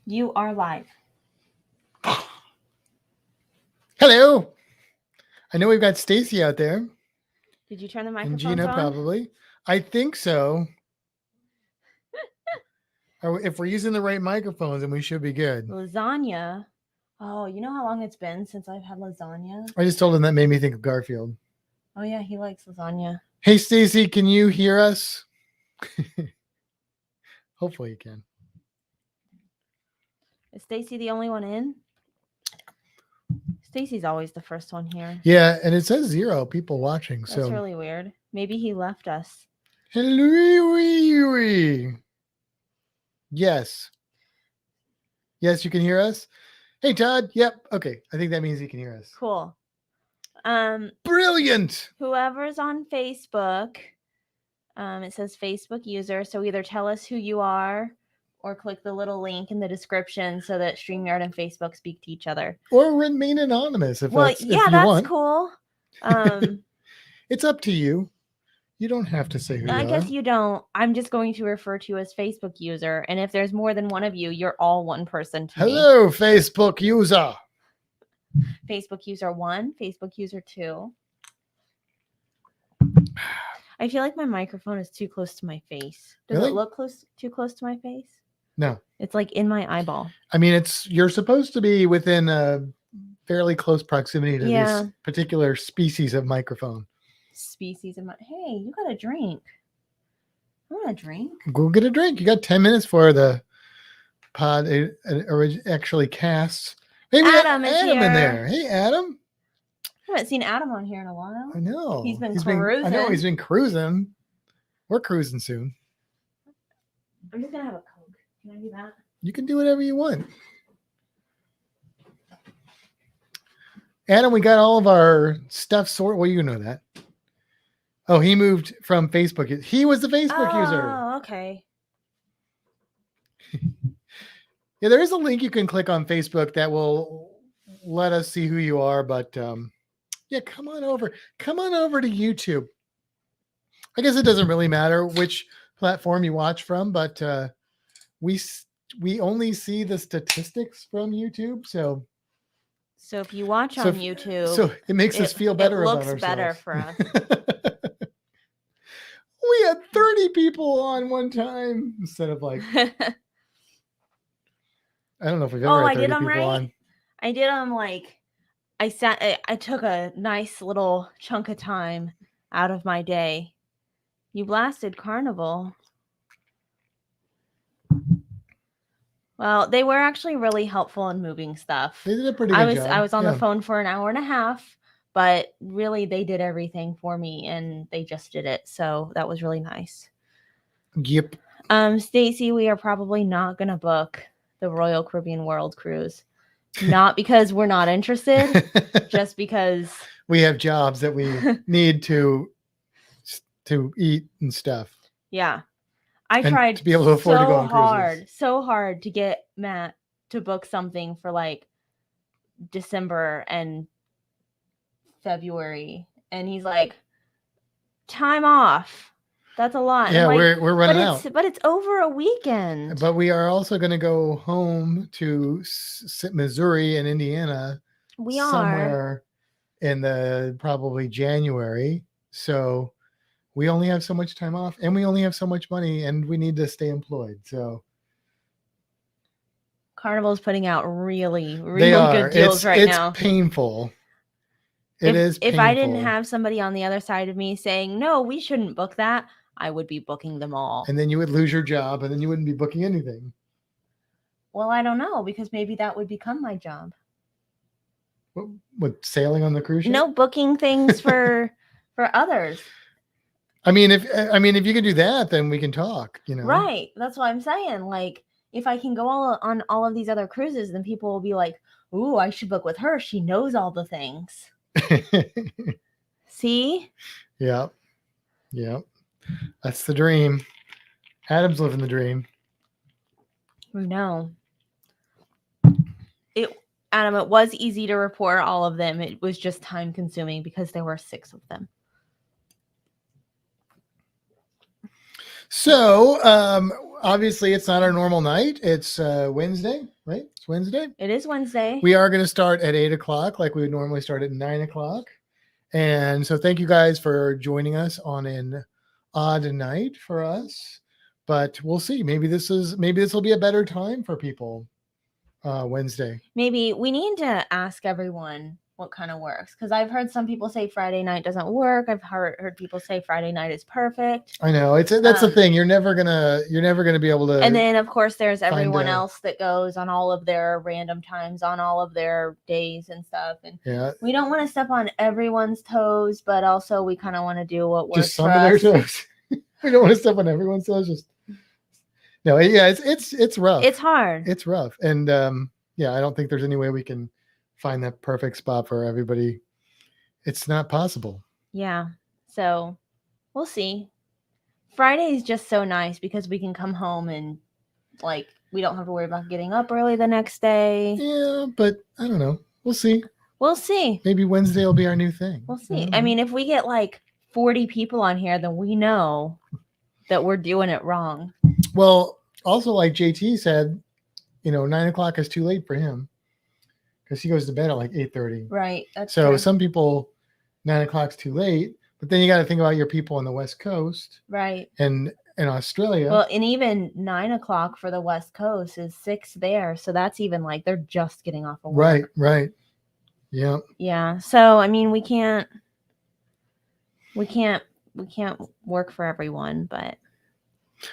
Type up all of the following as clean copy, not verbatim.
You are live. Hello. I know we've got Stacy out there. Did you turn the And microphones Gina on? probably. I think so. If we're using the right microphones, then we should be good. Lasagna. Oh, you know how long it's been since I've had lasagna? I just told him that made me think of Garfield. Oh yeah, he likes lasagna. Hey Stacy, can you hear us? Hopefully you can. Is Stacy the only one in? Stacy's always the first one here. Yeah, and it says 0 people watching. That's So really weird. Maybe he left us. hello. Yes. Yes, you can hear us. Hey Todd. Yep. Okay. I think that means he can hear us. Cool. Brilliant. Whoever's on Facebook, it says Facebook user. So either tell us who you are or click the little link in the description so that StreamYard and Facebook speak to each other. Or remain anonymous if Well, that's yeah, if you that's want. cool. It's up to you. You don't have to say who you are. I guess you don't. I'm just going to refer to you as Facebook user. And if there's more than one of you, you're all one person to me. Hello, Facebook user. Facebook user 1, Facebook user 2. I feel like my microphone is too close to my face. Does Really? it look too close to my face? No. It's like in my eyeball. I mean, you're supposed to be within a fairly close proximity to this particular species of microphone. Species of Hey, you got a drink. I want a drink. Go get a drink. You got 10 minutes for the pod actually casts. Maybe Adam is Adam here. in there. Hey, Adam. I haven't seen Adam on here in a while. I know. He's been cruising. I know he's been cruising. We're cruising soon. I'm just going to have a Coke. Can I do that? You can do whatever you want. Adam, we got all of our stuff sorted. Well, you know that. Oh, he moved from Facebook. He was the Facebook user. Oh, okay. Yeah, there is a link you can click on Facebook that will let us see who you are. But yeah, come on over. Come on over to YouTube. I guess it doesn't really matter which platform you watch from, but we only see the statistics from YouTube. So if you watch on YouTube, so it makes us feel better about ourselves. It looks better for us. We had 30 people on one time instead of like, I don't know if we've ever had 30 people on. I did them like, I took a nice little chunk of time out of my day. You blasted Carnival. Well, they were actually really helpful in moving stuff. They did a pretty good job. I was on the phone for an hour and a half, but really they did everything for me and they just did it. So that was really nice. Yep. Stacy, we are probably not going to book the Royal Caribbean World Cruise. Not because we're not interested, just because we have jobs that we need to eat and stuff. Yeah. I tried to be able to afford to go on cruises. So hard to get Matt to book something for like December and February. And he's like, time off. That's a lot. Yeah, like, we're running out. But it's over a weekend. But we are also going to go home to Missouri and Indiana. We somewhere in the probably January. So we only have so much time off and we only have so much money and we need to stay employed. So Carnival's putting out really good deals right now. It's painful. It is painful. If I didn't have somebody on the other side of me saying, no, we shouldn't book that, I would be booking them all. And then you would lose your job and then you wouldn't be booking anything. Well, I don't know, because maybe that would become my job. What, sailing on the cruise ship? No, booking things for others. I mean, if you can do that, then we can talk, you know. Right. That's what I'm saying. Like, if I can go on all of these other cruises, then people will be like, ooh, I should book with her. She knows all the things. See? Yeah. That's the dream. Adam's living the dream. No. Adam, it was easy to report all of them. It was just time consuming because there were 6 of them. So obviously it's not our normal night. It's Wednesday, right? It's Wednesday. It is Wednesday. We are going to start at 8 o'clock like we would normally start at 9 o'clock. And so thank you guys for joining us on an odd night for us. But we'll see. Maybe this will be a better time for people Wednesday. Maybe we need to ask everyone what kind of works, because I've heard some people say Friday night doesn't work. I've heard people say Friday night is perfect. I know that's the thing. You're never gonna be able to. And then of course there's everyone else that goes on all of their random times on all of their days and stuff. And we don't want to step on everyone's toes, but also we kind of want to do what works. Just some of their toes. We don't want to step on everyone's toes. Just no. Yeah, it's rough. It's hard. It's rough, and I don't think there's any way we can find that perfect spot for everybody. It's not possible. Yeah. So we'll see. Friday is just so nice because we can come home and like we don't have to worry about getting up early the next day. Yeah, but I don't know. We'll see. We'll see. Maybe Wednesday will be our new thing. We'll see. I mean, if we get like 40 people on here, then we know that we're doing it wrong. Well, also like JT said, 9 o'clock is too late for him because he goes to bed at like 8:30. Right. That's so true. Some people 9 o'clock's too late, but then you got to think about your people on the West Coast. Right. And in Australia. Well, and even 9 o'clock for the West Coast is 6 there. So that's even like they're just getting off of work. Right. Yeah. Yeah. So I mean we can't work for everyone, but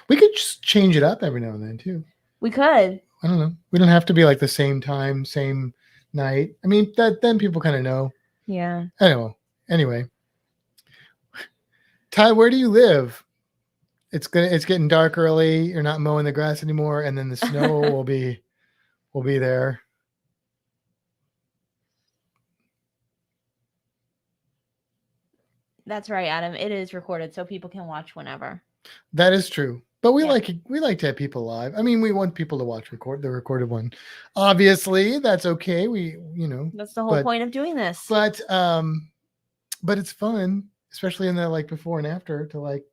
we could just change it up every now and then too. We could. I don't know. We don't have to be like the same time, same night. I mean, then people kind of know. Yeah. I don't know. Anyway, Ty, where do you live? It's getting dark early. You're not mowing the grass anymore, and then the snow will be there. That's right, Adam. It is recorded, so people can watch whenever. That is true. But we like to have people live. I mean, we want people to watch the recorded one. Obviously, that's okay. That's the whole point of doing this. But it's fun, especially in the like before and after to like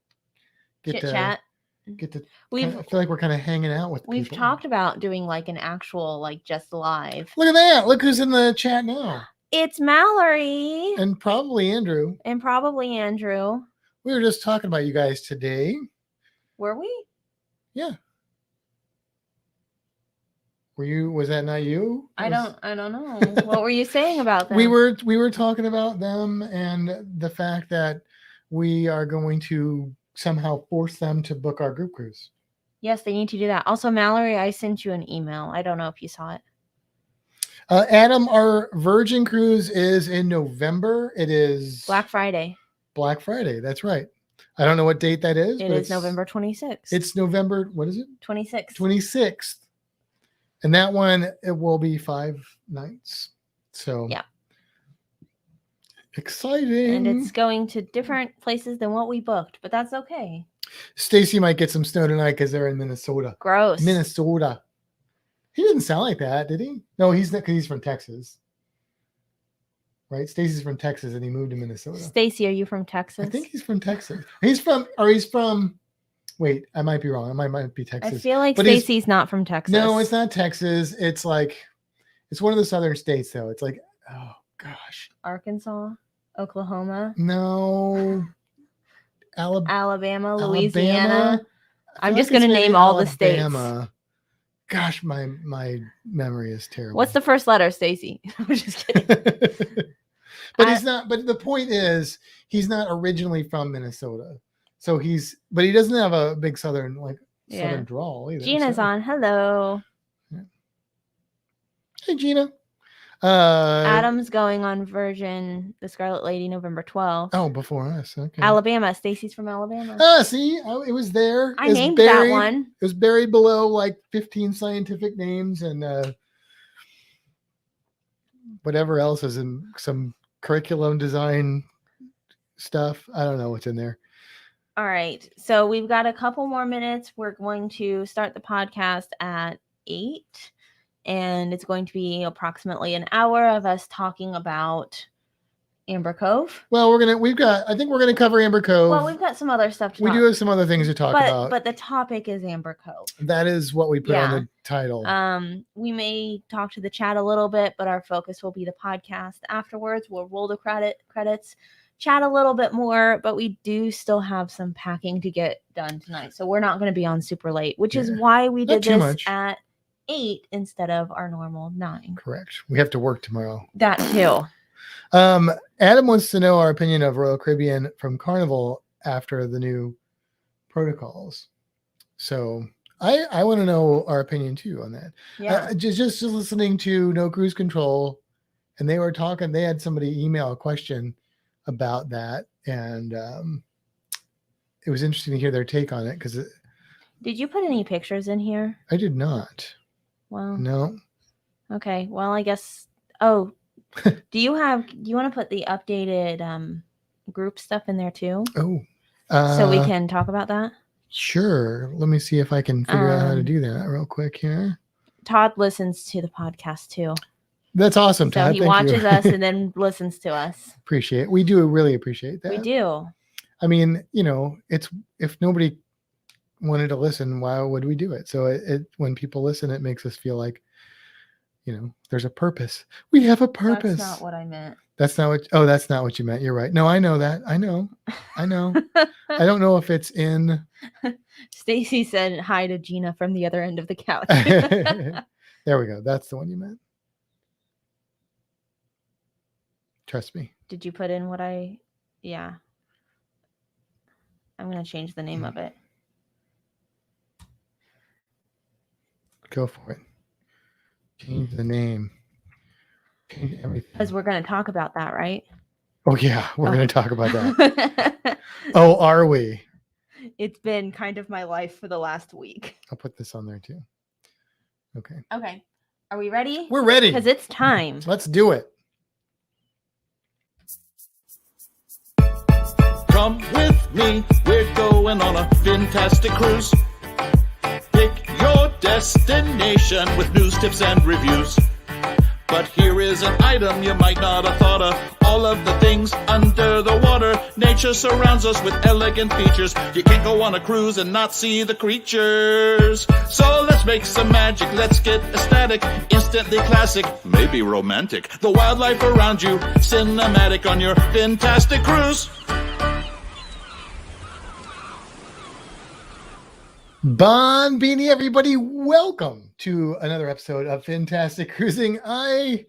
get to chat. I feel like we're kind of hanging out with We've people. talked about doing like an actual like just live. Look at that. Look who's in the chat now. It's Mallory. And probably Andrew. We were just talking about you guys today. Were we? Yeah. Was that not you? I don't know. What were you saying about them? We were talking about them and the fact that we are going to somehow force them to book our group cruise. Yes, they need to do that. Also, Mallory, I sent you an email. I don't know if you saw it. Adam, our Virgin cruise is in November. It is Black Friday. That's right. I don't know what date that is. It is November 26th. It's November, what is it? 26th. 26th. And that one, it will be 5 nights. So yeah. Exciting. And it's going to different places than what we booked, but that's okay. Stacy might get some snow tonight because they're in Minnesota. Gross. Minnesota. He didn't sound like that, did he? No, he's not, because he's from Texas. Right? Stacy's from Texas and he moved to Minnesota. Stacy, are you from Texas? I think he's from Texas. Wait, I might be wrong. I might be Texas. I feel like Stacy's not from Texas. No, it's not Texas. It's one of the southern states though. It's like, oh gosh. Arkansas, Oklahoma. No. Alabama, Louisiana. I'm just going to name all the states. Gosh, my memory is terrible. What's the first letter, Stacy? I'm just kidding. But he's not. But the point is, he's not originally from Minnesota. So but he doesn't have a big southern drawl either. Gina's on. Hello. Yeah. Hey, Gina. Adam's going on Virgin, the Scarlet Lady, November 12th. Oh, before us. Okay. Alabama. Stacy's from Alabama. See, it was there. I named that one. It was buried below like 15 scientific names and whatever else is in some curriculum design stuff. I don't know what's in there. All right. So we've got a couple more minutes. We're going to start the podcast at 8. And it's going to be approximately an hour of us talking about Amber Cove. Well, I think we're gonna cover Amber Cove. Well, we've got some other stuff to We talk. do have some other things to talk about. But the topic is Amber Cove. That is what we put on the title. We may talk to the chat a little bit, but our focus will be the podcast afterwards. We'll roll the credits, chat a little bit more, but we do still have some packing to get done tonight. So we're not going to be on super late, which is why we did this at 8 instead of our normal 9. Correct. We have to work tomorrow. That too. Adam wants to know our opinion of Royal Caribbean from Carnival after the new protocols. So I want to know our opinion too on that. Yeah. Just listening to No Cruise Control, and they were talking. They had somebody email a question about that, and it was interesting to hear their take on it. Because did you put any pictures in here? I did not. Well, no. Okay. Well, I guess. Oh, do you want to put the updated group stuff in there too? Oh, so we can talk about that. Sure. Let me see if I can figure out how to do that real quick here. Todd listens to the podcast too. That's awesome, Todd. So he watches us and then listens to us. Appreciate it. We do really appreciate that. We do. I mean, it's if nobody wanted to listen, why would we do it? So when people listen, it makes us feel like, there's a purpose. We have a purpose. That's not what I meant. That's not what you meant. You're right. No, I know that. I know. I don't know if it's in. Stacy said hi to Gina from the other end of the couch. There we go. That's the one you meant. Trust me. Did you put in what yeah. I'm going to change the name of it. Go for it. Change the name. Change everything. Because we're going to talk about that, right? Oh, yeah. We're going to talk about that. Oh, are we? It's been kind of my life for the last week. I'll put this on there too. Okay. Okay. Are we ready? We're ready. Because it's time. Let's do it. Come with me. We're going on a Fintastic cruise. Pick your destination with news, tips, and reviews. But here is an item you might not have thought of. All of the things under the water. Nature surrounds us with elegant features. You can't go on a cruise and not see the creatures. So let's make some magic. Let's get ecstatic. Instantly classic. Maybe romantic. The wildlife around you. Cinematic on your Fintastic cruise. Bon Beanie, everybody. Welcome to another episode of Fintastic Cruising. I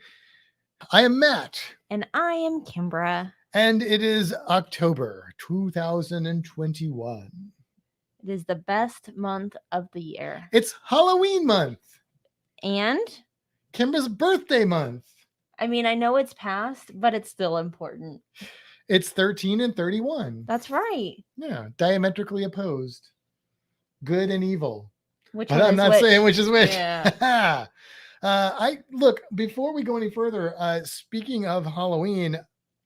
am Matt. And I am Kimbra. And it is October 2021. It is the best month of the year. It's Halloween month. And? Kimbra's birthday month. I mean, I know it's past, but it's still important. It's 13 and 31. That's right. Yeah, diametrically opposed. Good and evil. But I'm not saying which is which. Yeah. Look, before we go any further, speaking of Halloween,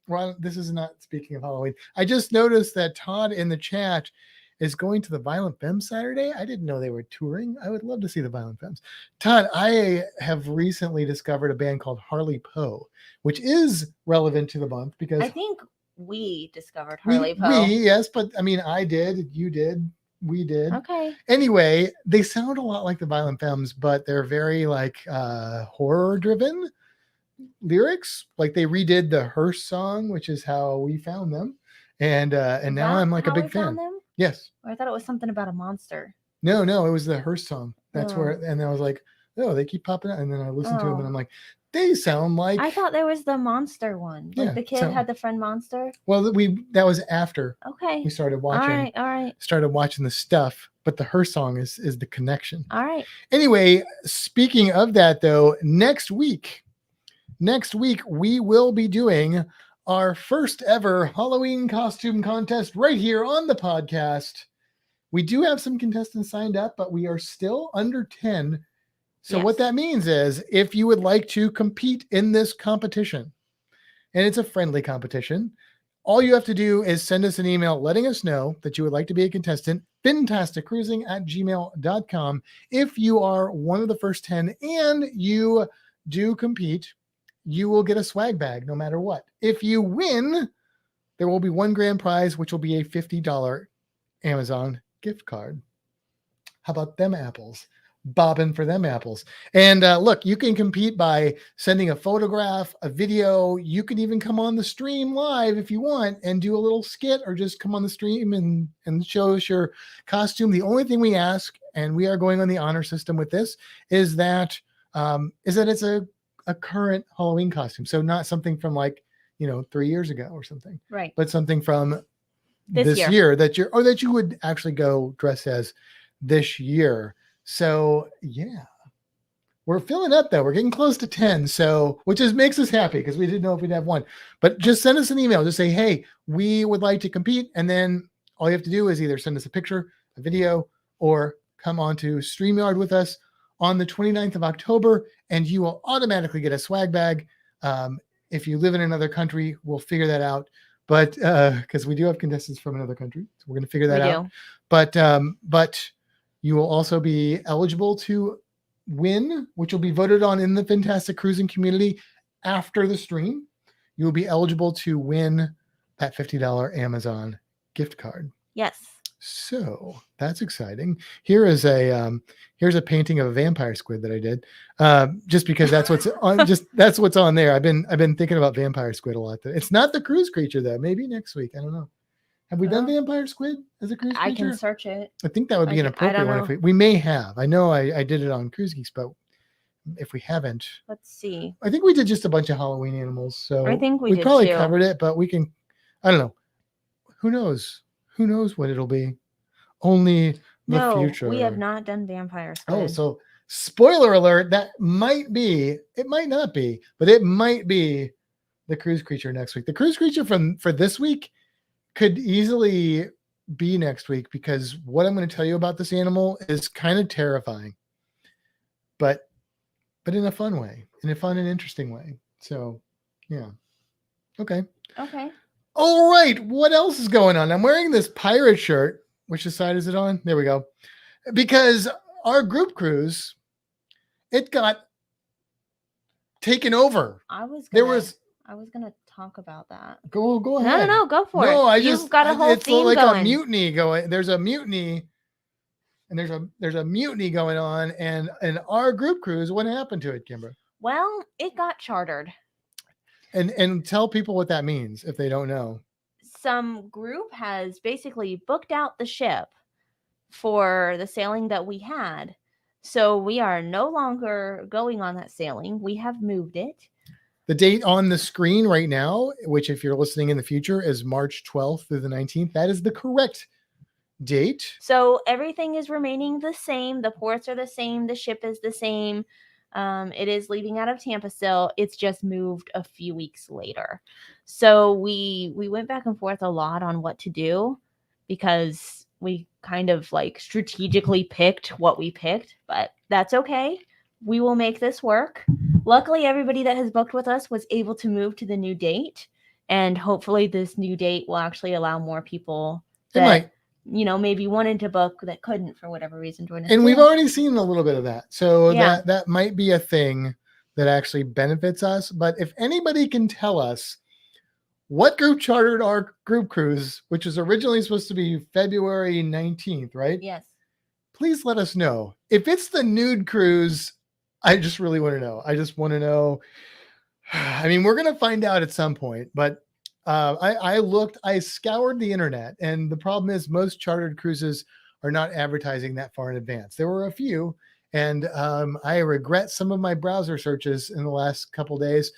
Ron, this is not speaking of Halloween. I just noticed that Todd in the chat is going to the Violent Femmes Saturday. I didn't know they were touring. I would love to see the Violent Femmes. Todd, I have recently discovered a band called Harley Poe, which is relevant to the month because I think we discovered Harley Poe. Yes, but I mean, I did, you did. We did. Okay. Anyway, they sound a lot like the Violent Femmes, but they're very like horror driven lyrics. Like they redid the Hearse song, which is how we found them. And now I'm like a big fan. Them? Yes. Or I thought it was something about a monster. No, it was the Hearse song. That's where, and I was like, oh, they keep popping up. And then I listened to them and I'm like, they sound like. I thought there was the monster one. Like the kid had the friend monster. Well, that was after. Okay. We started watching. All right. Started watching the stuff, but the Her song is the connection. All right. Anyway, speaking of that, though, next week we will be doing our first ever Halloween costume contest right here on the podcast. We do have some contestants signed up, but we are still under 10. So what that means is if you would like to compete in this competition, and it's a friendly competition, all you have to do is send us an email letting us know that you would like to be a contestant, fintasticruising@gmail.com. If you are one of the first 10 and you do compete you will get a swag bag no matter what. If you win, there will be one grand prize, which will be a $50 Amazon gift card. How about them apples? Bobbing for them apples. And look, you can compete by sending a photograph, a video. You can even come on the stream live if you want and do a little skit, or just come on the stream and show us your costume. The only thing we ask, and we are going on the honor system with this, is that it's a current Halloween costume. So not something from 3 years ago or something, Right. but something from This year that you would actually go dress as this year. So yeah, we're filling up though. We're getting close to 10. So, which makes us happy because we didn't know if we'd have one, but just send us an email. Just say, hey, we would like to compete. And then all you have to do is either send us a picture, a video, or come on to StreamYard with us on the 29th of October, and you will automatically get a swag bag. If you live in another country, we'll figure that out. But because we do have contestants from another country, so we're going to figure that out. But you will also be eligible to win, which will be voted on in the Fintastic Cruising community after the stream. You will be eligible to win that $50 Amazon gift card. Yes. So that's exciting. Here's a painting of a vampire squid that I did, just because that's what's on. That's what's on there. I've been thinking about vampire squid a lot. It's not the cruise creature though. Maybe next week. I don't know. Have we done vampire squid as a cruise creature? I can search it. I think that would be an appropriate one. If we may have. I know I did it on Cruise Geeks, but if we haven't, let's see. I think we did just a bunch of Halloween animals. So I think we probably too. covered it, but we can. I don't know. Who knows? Who knows what it'll be? Only the future. We have not done vampire squid. Oh, so spoiler alert, that might be, it might not be, but it might be the cruise creature next week. The cruise creature for this week could easily be next week, because what I'm going to tell you about this animal is kind of terrifying, but in a fun way, in a fun and interesting way. So yeah. Okay. All right. What else is going on? I'm wearing this pirate shirt. Which side is it on? There we go. Because our group cruise, it got taken over. I was gonna talk about that. Go ahead. No, go for it. You've got a whole theme like going. A mutiny going. There's a mutiny, and there's a mutiny going on. And our group cruise, what happened to it, Kimbra? Well, it got chartered. And tell people what that means if they don't know. Some group has basically booked out the ship for the sailing that we had. So we are no longer going on that sailing. We have moved it. The date on the screen right now, which if you're listening in the future, is March 12th through the 19th. That is the correct date. So everything is remaining the same. The ports are the same. The ship is the same. It is leaving out of Tampa still. It's just moved a few weeks later. So we went back and forth a lot on what to do, because we kind of strategically picked what we picked, but that's okay. We will make this work. Luckily, everybody that has booked with us was able to move to the new date, and hopefully this new date will actually allow more people that maybe wanted to book that couldn't for whatever reason join us. And we've already seen a little bit of that. So yeah. that might be a thing that actually benefits us. But if anybody can tell us what group chartered our group cruise, which was originally supposed to be February 19th, right? Yes. Please let us know. If it's the nude cruise, I just really want to know. I just want to know. I mean, we're going to find out at some point, but I scoured the internet, and the problem is most chartered cruises are not advertising that far in advance. There were a few, and I regret some of my browser searches in the last couple days,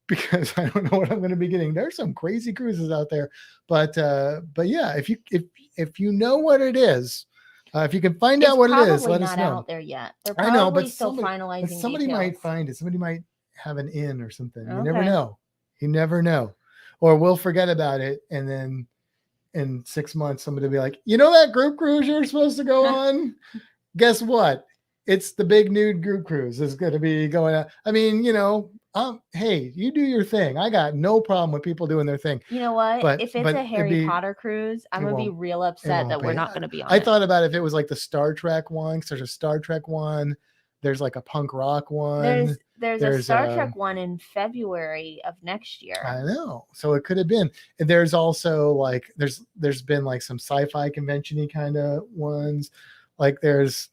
because I don't know what I'm going to be getting. There's some crazy cruises out there, but yeah, if you know what it is, if you can find out what it is, let us know. Not out there yet. They're probably still finalizing. Somebody details. might find it. Somebody might have an in or something. You never know. You never know. Or we'll forget about it, and then in 6 months, somebody will be like, that group cruise you're supposed to go on? Guess what? It's the big nude group cruise is going to be going on. I mean, hey, you do your thing. I got no problem with people doing their thing. You know what? If it's a Harry Potter cruise, I'm going to be real upset that we're not going to be on it. I thought about if it was like the Star Trek one, because there's a Star Trek one, There's like a punk rock one. There's a Star Trek one in February of next year. I know. So it could have been. And there's also like there's been like some sci-fi convention-y kind of ones. Like there's,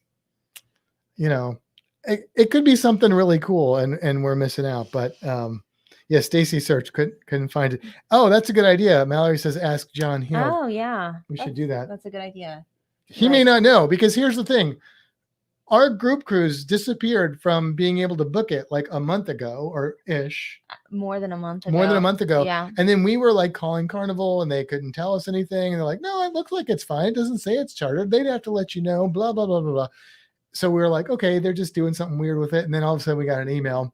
you know, it could be something really cool and we're missing out. But yeah, Stacy searched, couldn't find it. Oh, that's a good idea. Mallory says ask John Hill. Oh yeah. We should do that. That's a good idea. He may not know, because here's the thing. Our group cruise disappeared from being able to book it like a month ago or ish. More than a month ago. Yeah. And then we were like calling Carnival and they couldn't tell us anything. And they're like, no, it looks like it's fine. It doesn't say it's chartered. They'd have to let you know, blah, blah, blah, blah, blah. So we were like, okay, they're just doing something weird with it. And then all of a sudden we got an email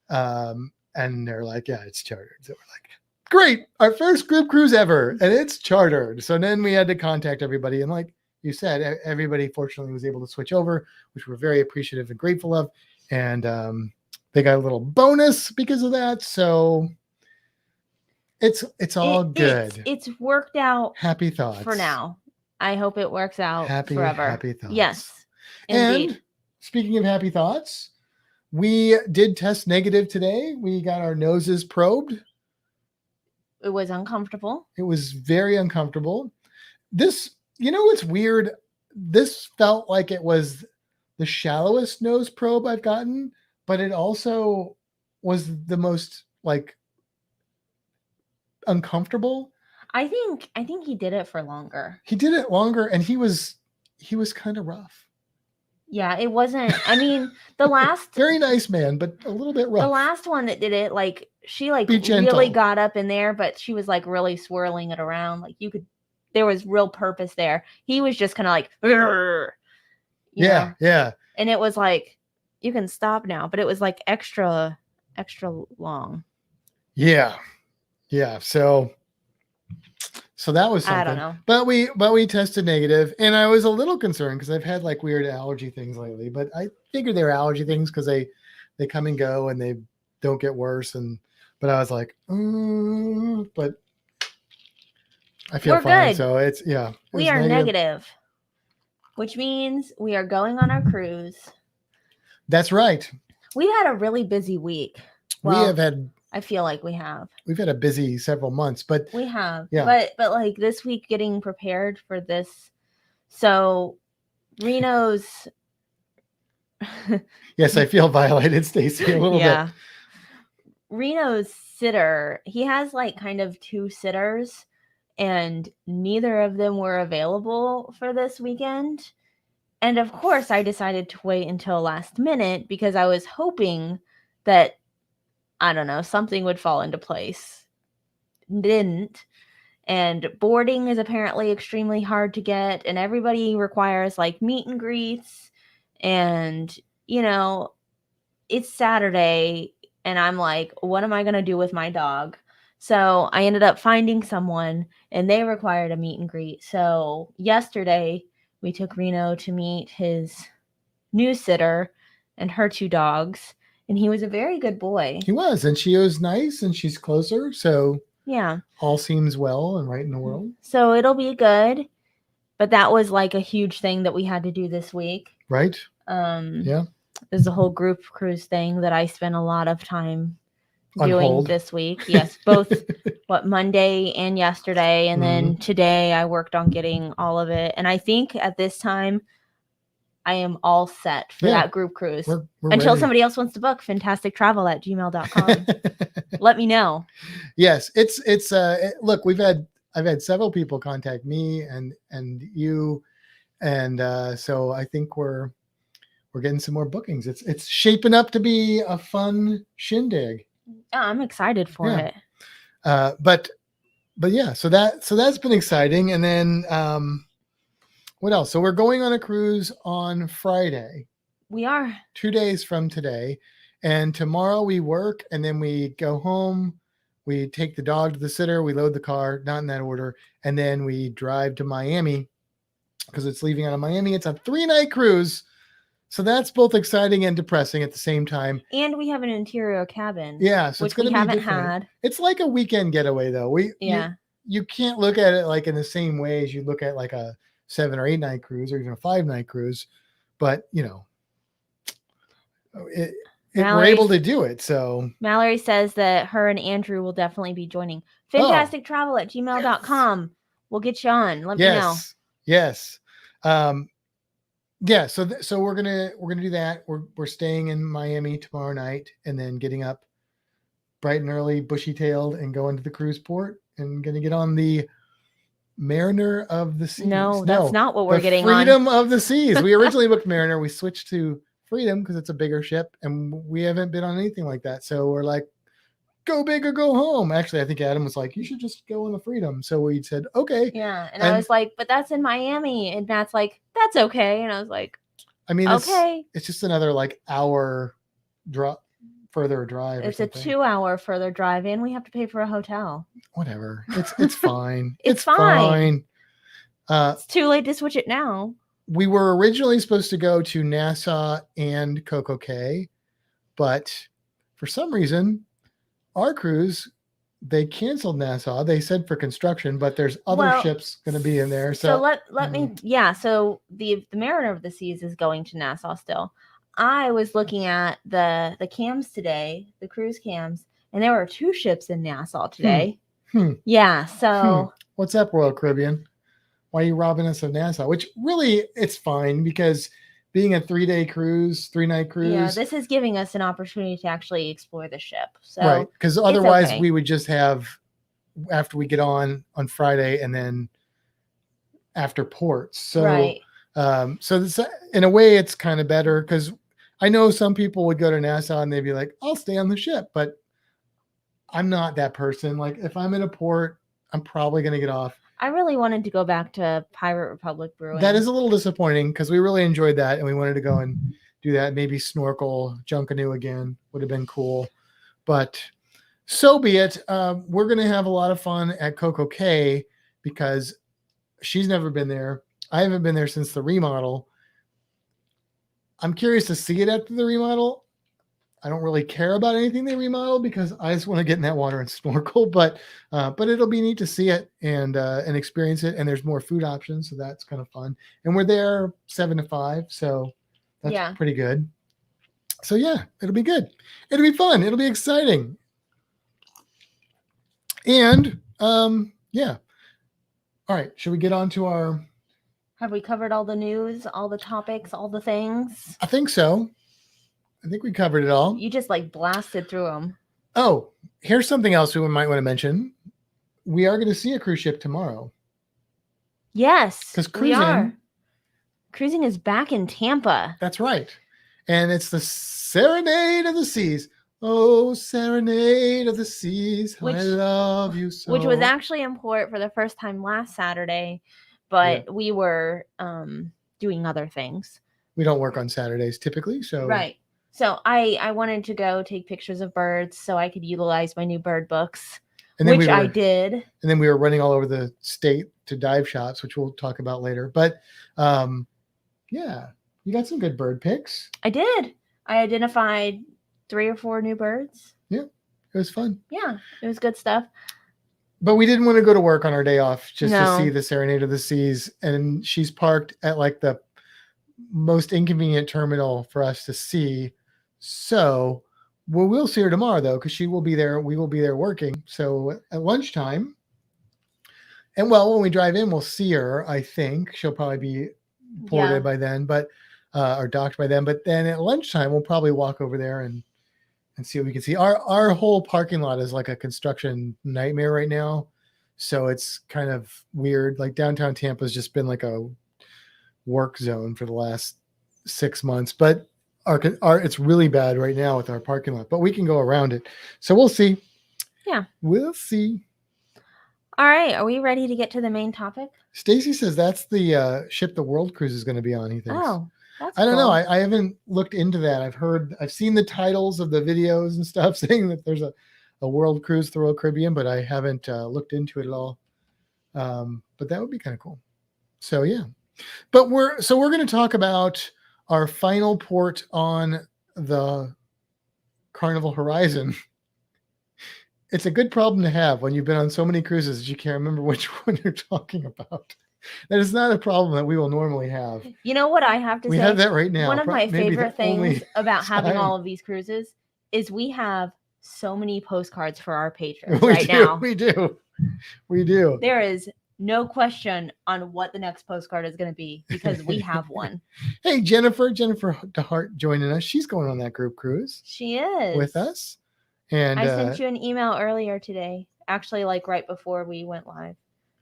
and they're like, yeah, it's chartered. So we're like, great, our first group cruise ever. And it's chartered. So then we had to contact everybody. And like you said, everybody fortunately was able to switch over, which we're very appreciative and grateful of. And they got a little bonus because of that. So it's all good. It's worked out. Happy thoughts. For now. I hope it works out forever. Happy thoughts. Yes. Indeed. And speaking of happy thoughts, we did test negative today. We got our noses probed. It was uncomfortable. It was very uncomfortable. This, you know what's weird? This felt like it was the shallowest nose probe I've gotten, but it also was the most like uncomfortable. I think he did it for longer. He did it longer, and he was kind of rough. Yeah, it wasn't. I mean, the last very nice man, but a little bit rough. The last one that did it, like she like really got up in there, but she was like really swirling it around. Like there was real purpose there. He was just kind of like, yeah. And it was like, you can stop now, but it was like extra long. Yeah. So that was something. I don't know. But we tested negative, and I was a little concerned because I've had like weird allergy things lately, but I figured they were allergy things because they come and go and they don't get worse. But I was like, but I feel fine. Good. So we are negative, which means we are going on our cruise. That's right. We've had a really busy week. Well, I feel like we've had a busy several months, but we have, but like this week getting prepared for this. So Reno's. Yes, I feel violated, Stacy, a little bit. Reno's sitter, he has like kind of two sitters, and neither of them were available for this weekend. And of course, I decided to wait until last minute because I was hoping that, I don't know, something would fall into place. Didn't. And boarding is apparently extremely hard to get, and everybody requires like meet and greets. And, you know, it's Saturday, and I'm like, what am I going to do with my dog? So I ended up finding someone, and they required a meet and greet. So yesterday, we took Reno to meet his new sitter and her two dogs. And he was a very good boy. He was. And she was nice, and she's closer. So yeah, all seems well and right in the world. So it'll be good. But that was like a huge thing that we had to do this week. Right. Yeah. There's a whole group cruise thing that I spent a lot of time doing this week. Yes, both Monday and yesterday. And then today I worked on getting all of it. And I think at this time, I am all set for that group cruise. We're until ready. Somebody else wants to book fintastictravel@gmail.com. Let me know. Yes, it's look, I've had several people contact me and you, and so I think we're getting some more bookings. It's shaping up to be a fun shindig. I'm excited for it. But yeah, so that's been exciting. And then what else? So we're going on a cruise on Friday. We are 2 days from today, and tomorrow we work, and then we go home. We take the dog to the sitter. We load the car, not in that order, and then we drive to Miami because it's leaving out of Miami. It's a 3-night cruise, so that's both exciting and depressing at the same time. And we have an interior cabin. Yeah, so which it's going to be haven't different. had. It's like a weekend getaway, though. You can't look at it like in the same way as you look at like a 7 or 8 night cruise or even a 5 night cruise, but you know, we're Mallory's- able to do it. So Mallory says that her and Andrew will definitely be joining. Fintastictravel@gmail.com. We'll get you on. Let me know. Yes. Yeah. So we're gonna do that. We're staying in Miami tomorrow night, and then getting up bright and early, bushy-tailed, and going to the cruise port, and gonna get on the Mariner of the Seas. No, that's not what we're getting Freedom of the Seas. We originally booked Mariner. We switched to Freedom because it's a bigger ship, and we haven't been on anything like that. So we're like, go big or go home. Actually, I think Adam was like, you should just go on the Freedom. So we said, okay. Yeah. And I was like, but that's in Miami. And Matt's like, that's okay. And I was like, I mean, okay. It's just another like hour further drive. It's a 2-hour further drive, and we have to pay for a hotel. Whatever. It's fine. It's fine. It's too late to switch it now. We were originally supposed to go to Nassau and Coco Cay, but for some reason, our cruise, they canceled Nassau. They said for construction, but there's other ships going to be in there. So let me, so the Mariner of the Seas is going to Nassau still. I was looking at the cams today, the cruise cams, and there were 2 ships in Nassau today. Yeah, so. What's up, Royal Caribbean? Why are you robbing us of Nassau? Which really, it's fine because being a 3-day cruise, 3-night cruise. Yeah, this is giving us an opportunity to actually explore the ship. So right, because otherwise we would just have, after we get on Friday and then after ports. So, right. So this, in a way, it's kind of better because I know some people would go to Nassau and they'd be like, I'll stay on the ship, but I'm not that person. Like if I'm in a port, I'm probably going to get off. I really wanted to go back to Pirate Republic Brewing. That is a little disappointing because we really enjoyed that and we wanted to go and do that. Maybe snorkel, junk canoe again would have been cool, but so be it. We're going to have a lot of fun at Coco Cay because she's never been there. I haven't been there since the remodel. I'm curious to see it after the remodel. I don't really care about anything they remodel because I just want to get in that water and snorkel. But it'll be neat to see it and experience it. And there's more food options, so that's kind of fun. And we're there 7 to 5, so that's pretty good. So yeah, it'll be good. It'll be fun. It'll be exciting. And yeah. All right. Should we get on to our? Have we covered all the news, all the topics, all the things? I think so. I think we covered it all. You just like blasted through them. Oh, here's something else we might want to mention. We are going to see a cruise ship tomorrow. Yes, because cruising is back in Tampa. That's right. And it's the Serenade of the Seas. Oh, Serenade of the Seas. I love you so. Which was actually in port for the first time last Saturday, but we were doing other things. We don't work on Saturdays typically, so. Right. So I wanted to go take pictures of birds so I could utilize my new bird books, which I did. And then we were running all over the state to dive shops, which we'll talk about later. But yeah, you got some good bird pics. I did. I identified 3 or 4 new birds. Yeah, it was fun. Yeah, it was good stuff. But we didn't want to go to work on our day off just to see the Serenade of the Seas. And she's parked at like the most inconvenient terminal for us to see. So we'll see her tomorrow though, because she will be there. We will be there working. So at lunchtime, and when we drive in, we'll see her. I think she'll probably be ported by then, but or docked by then. But then at lunchtime, we'll probably walk over there and see what we can see. Our whole parking lot is like a construction nightmare right now, so it's kind of weird. Like downtown Tampa has just been like a work zone for the last 6 months, but it's really bad right now with our parking lot, but we can go around it. So we'll see. Yeah. We'll see. All right. Are we ready to get to the main topic? Stacy says that's the ship the World Cruise is going to be on, he thinks. Oh, that's I don't cool. know. I haven't looked into that. I've seen the titles of the videos and stuff saying that there's a World Cruise, the Royal Caribbean, but I haven't looked into it at all. But that would be kind of cool. So yeah. But we're going to talk about our final port on the Carnival Horizon. It's a good problem to have when you've been on so many cruises that you can't remember which one you're talking about. That is not a problem that we will normally have. You know what I have to We say? have that right now. One of my Maybe the favorite only things about having time. all of these cruises is we have so many postcards for our patrons We right do, now. We do. There is no question on what the next postcard is going to be because we have one. Hey, Jennifer DeHart joining us. She's going on that group cruise She is. with us. And I sent you an email earlier today, actually like right before we went live,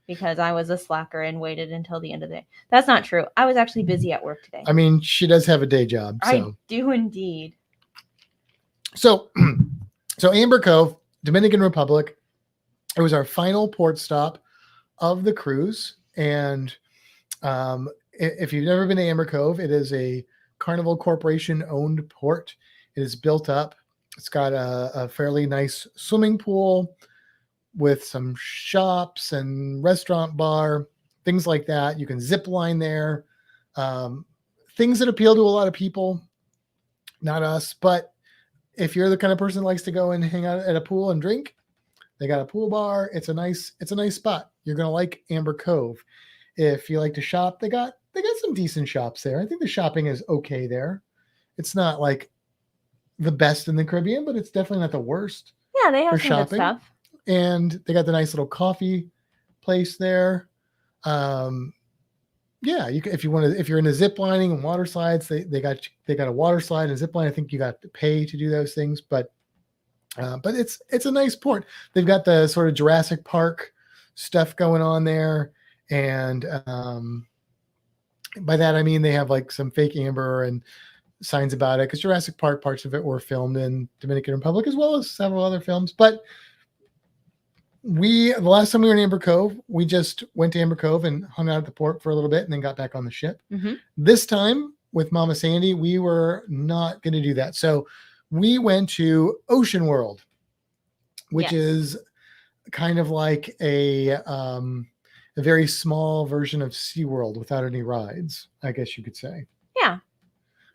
because I was a slacker and waited until the end of the day. That's not true. I was actually busy at work today. I mean, she does have a day job. So. I do indeed. So Amber Cove, Dominican Republic, it was our final port stop of the cruise. And if you've never been to Amber Cove, it is a Carnival Corporation owned port. It is built up. It's got a fairly nice swimming pool with some shops and restaurant bar, things like that. You can zip line there. Things that appeal to a lot of people, not us, but if you're the kind of person that likes to go and hang out at a pool and drink, they got a pool bar. It's a nice spot. You're going to like Amber Cove. If you like to shop, they got some decent shops there. I think the shopping is okay there. It's not like the best in the Caribbean, but it's definitely not the worst. Yeah, they have for some shopping. good stuff. And they got the nice little coffee place there. Yeah, you can, if you're into zip lining and water slides, they got a water slide and zip line. I think you got to pay to do those things, but it's a nice port. They've got the sort of Jurassic Park stuff going on there, and by that I mean they have like some fake amber and signs about it, because Jurassic Park parts of it were filmed in Dominican Republic as well as several other films. But the last time we were in Amber Cove, we just went to Amber Cove and hung out at the port for a little bit and then got back on the ship. Mm-hmm. This time with Mama Sandy, we were not going to do that. So we went to Ocean World, which is kind of like a very small version of SeaWorld without any rides, I guess you could say. Yeah.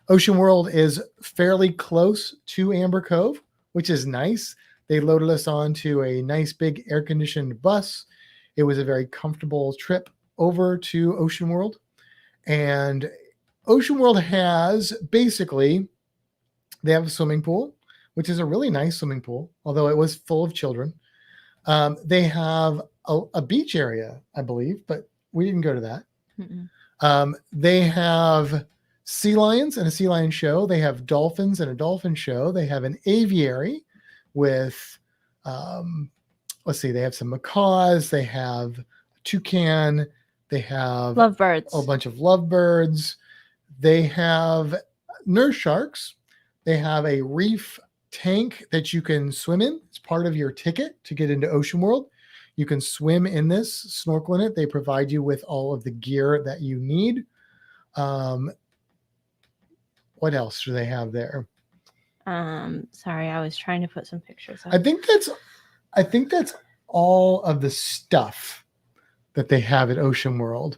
Ocean World is fairly close to Amber Cove, which is nice. They loaded us onto a nice big air-conditioned bus. It was a very comfortable trip over to Ocean World. And Ocean World has basically, they have a swimming pool, which is a really nice swimming pool, although it was full of children. They have a beach area, I believe, but we didn't go to that. They have sea lions and a sea lion show. They have dolphins and a dolphin show. They have an aviary with, let's see, they have some macaws. They have a toucan. They have lovebirds. A bunch of lovebirds. They have nurse sharks. They have a reef tank that you can swim in. It's part of your ticket to get into Ocean World. You can swim in this, snorkel in it. They provide you with all of the gear that you need. What else do they have there? Sorry, I was trying to put some pictures up. I think that's all of the stuff that they have at Ocean World.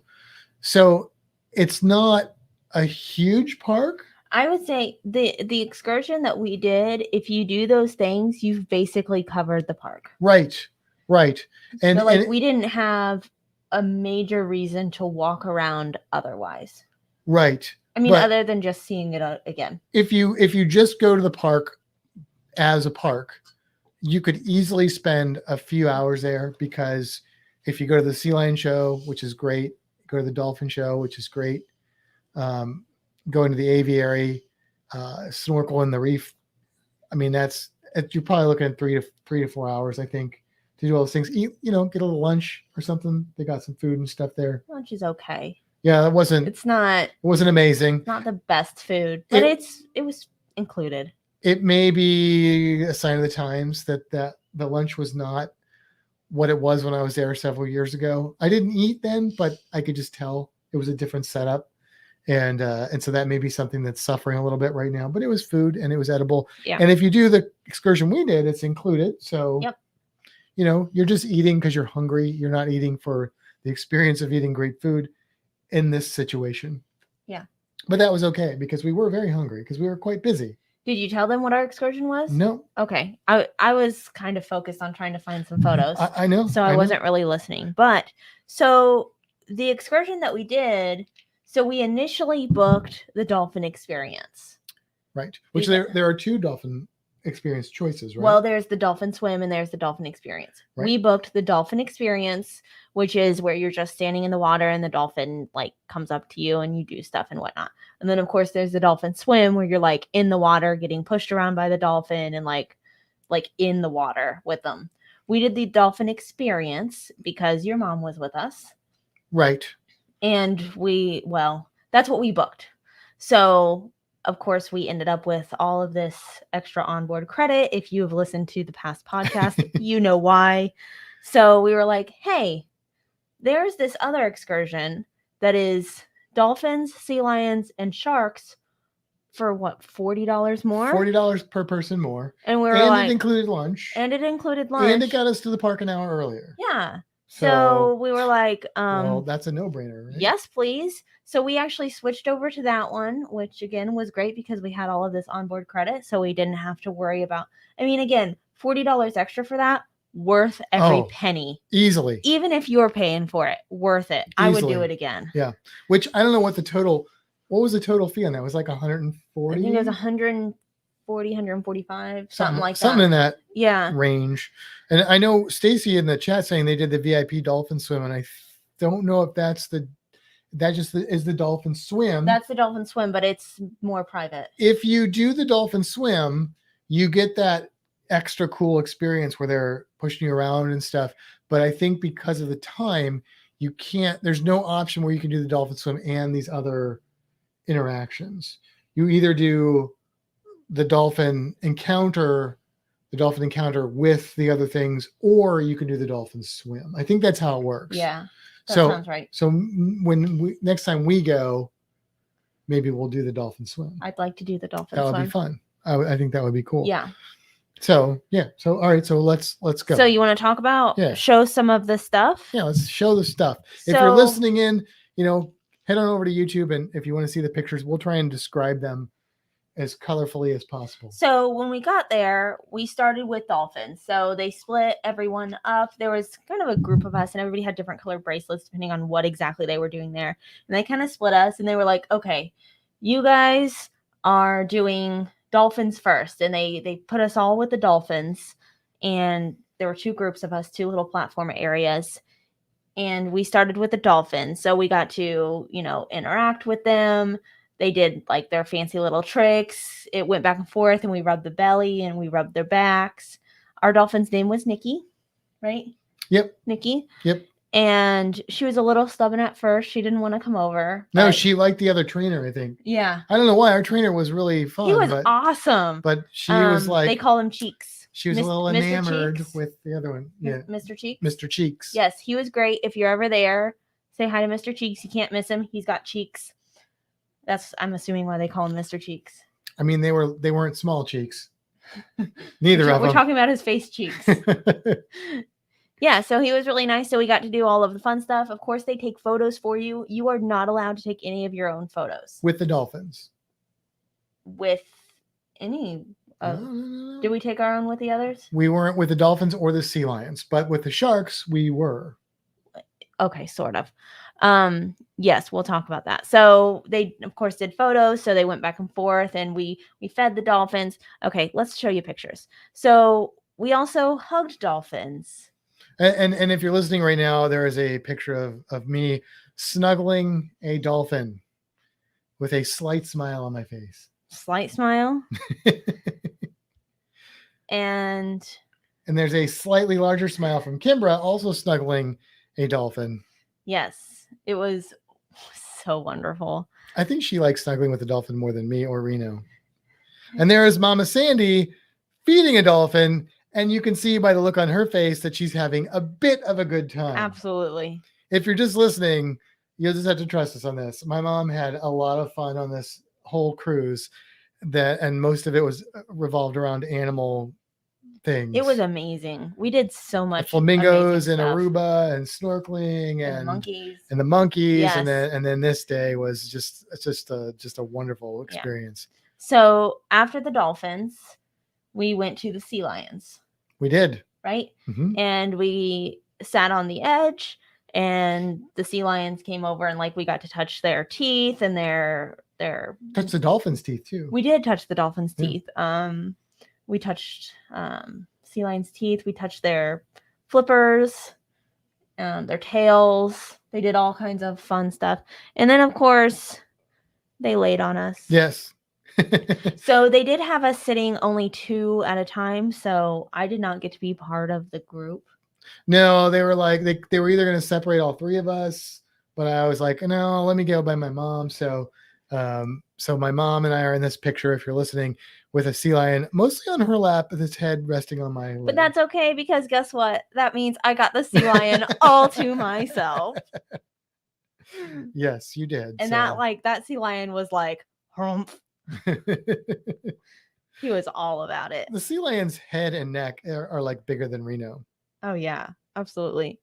So it's not a huge park. I would say the excursion that we did, if you do those things, you've basically covered the park. Right. And so, we didn't have a major reason to walk around otherwise. Right. I mean, other than just seeing it again. If you just go to the park as a park, you could easily spend a few hours there, because if you go to the sea lion show, which is great, go to the dolphin show, which is great, go into the aviary, snorkel in the reef. I mean, you're probably looking at 3 to 4 hours, I think, to do all those things. Eat, get a little lunch or something. They got some food and stuff there. Lunch is okay. Yeah, it wasn't amazing. It's not the best food, but it was included. It may be a sign of the times that the lunch was not what it was when I was there several years ago. I didn't eat then, but I could just tell it was a different setup. And so that may be something that's suffering a little bit right now, but it was food and it was edible. Yeah. And if you do the excursion we did, it's included. So, you're just eating because you're hungry. You're not eating for the experience of eating great food in this situation. Yeah. But that was okay, because we were very hungry, because we were quite busy. Did you tell them what our excursion was? No. Okay. I was kind of focused on trying to find some photos. I know. So I wasn't really listening. But so the excursion that we did, so we initially booked the Dolphin Experience. Right. Which there are 2 dolphin experience choices, right? Well, there's the Dolphin Swim and there's the Dolphin Experience. Right. We booked the Dolphin Experience, which is where you're just standing in the water and the dolphin like comes up to you and you do stuff and whatnot. And then of course there's the Dolphin Swim where you're like in the water getting pushed around by the dolphin and like in the water with them. We did the Dolphin Experience because your mom was with us. Right. And that's what we booked. So of course, we ended up with all of this extra onboard credit. If you have listened to the past podcast, you know why. So we were like, hey, there's this other excursion that is dolphins, sea lions, and sharks for what, $40 more? $40 per person more. And we were like, it included lunch. And it included lunch. And it got us to the park an hour earlier. Yeah. So we were like, well, that's a no-brainer, right? Yes, please. So we actually switched over to that one, which again was great because we had all of this onboard credit. So we didn't have to worry about, I mean, again, $40 extra for that, worth every penny. Easily. Even if you're paying for it, worth it. Easily. I would do it again. Yeah. Which I don't know what was the total fee on that? It was like 140? I think it was 140, 145, something like that. Something in that yeah range. And I know Stacy in the chat saying they did the VIP Dolphin Swim, and I don't know if is the Dolphin Swim. That's the Dolphin Swim, but it's more private. If you do the Dolphin Swim, you get that extra cool experience where they're pushing you around and stuff. But I think because of the time, there's no option where you can do the Dolphin Swim and these other interactions. You either do the dolphin encounter with the other things, or you can do the Dolphin Swim. I think that's how it works. Yeah, that sounds right. So next time we go, maybe we'll do the Dolphin Swim. I'd like to do the Dolphin Swim. That would be fun. I think that would be cool. Yeah. So all right. So let's go. So you want to talk about show some of the stuff? Yeah, let's show the stuff. If you're listening in, head on over to YouTube, and if you want to see the pictures, we'll try and describe them as colorfully as possible. So when we got there, we started with dolphins. So they split everyone up. There was kind of a group of us, and everybody had different colored bracelets depending on what exactly they were doing there. And they kind of split us, and they were like, okay, you guys are doing dolphins first. And they put us all with the dolphins. And there were 2 groups of us, 2 little platform areas. And we started with the dolphins. So we got to, interact with them. They did like their fancy little tricks. It went back and forth, and we rubbed the belly and we rubbed their backs. Our dolphin's name was Nikki, right? Yep. Nikki. Yep. And she was a little stubborn at first. She didn't want to come over. No, she liked the other trainer, I think. Yeah. I don't know why. Our trainer was really fun. He was awesome. But she was like... They call him Cheeks. She was a little enamored with the other one. Yeah. Mr. Cheeks? Mr. Cheeks. Yes, he was great. If you're ever there, say hi to Mr. Cheeks. You can't miss him. He's got cheeks. That's, I'm assuming, why they call him Mr. Cheeks. I mean, they weren't small cheeks. Neither of them. We're talking about his face cheeks. Yeah, so he was really nice. So we got to do all of the fun stuff. Of course, they take photos for you. You are not allowed to take any of your own photos. With the dolphins. With any... Did we take our own with the others? We weren't with the dolphins or the sea lions, but with the sharks, we were. Okay, sort of. Yes, we'll talk about that. So they, of course, did photos. So they went back and forth, and we fed the dolphins. Okay, let's show you pictures. So we also hugged dolphins. And if you're listening right now, there is a picture of me snuggling a dolphin with a slight smile on my face. Slight smile. And there's a slightly larger smile from Kimbra, also snuggling a dolphin. Yes, it was so wonderful. I think she likes snuggling with the dolphin more than me or Reno. And there is Mama Sandy feeding a dolphin, and you can see by the look on her face that she's having a bit of a good time. Absolutely. If you're just listening, you'll just have to trust us on this. My mom had a lot of fun on this whole cruise, and most of it was revolved around animal things. It was amazing. We did so much. The flamingos and Aruba and snorkeling and the monkeys. Yes. And then this day was just a wonderful experience. Yeah. So after the dolphins, we went to the sea lions. We did. Right. Mm-hmm. And we sat on the edge and the sea lions came over and like we got to touch their teeth and their Touch the dolphin's teeth too. we did touch the dolphin's Yeah. teeth. We touched sea lions' teeth. We touched their flippers, their tails. They did all kinds of fun stuff. And then, of course, they laid on us. Yes. So they did have us sitting only 2 at a time. So I did not get to be part of the group. No, they were like, they were either going to separate all 3 of us, but I was like, no, let me go by my mom. So my mom and I are in this picture, if you're listening, with a sea lion mostly on her lap with its head resting on my leg. But that's okay because guess what? That means I got the sea lion all to myself. Yes, you did. And that sea lion was like, humph. He was all about it. The sea lion's head and neck are like bigger than Reno. Oh yeah, absolutely.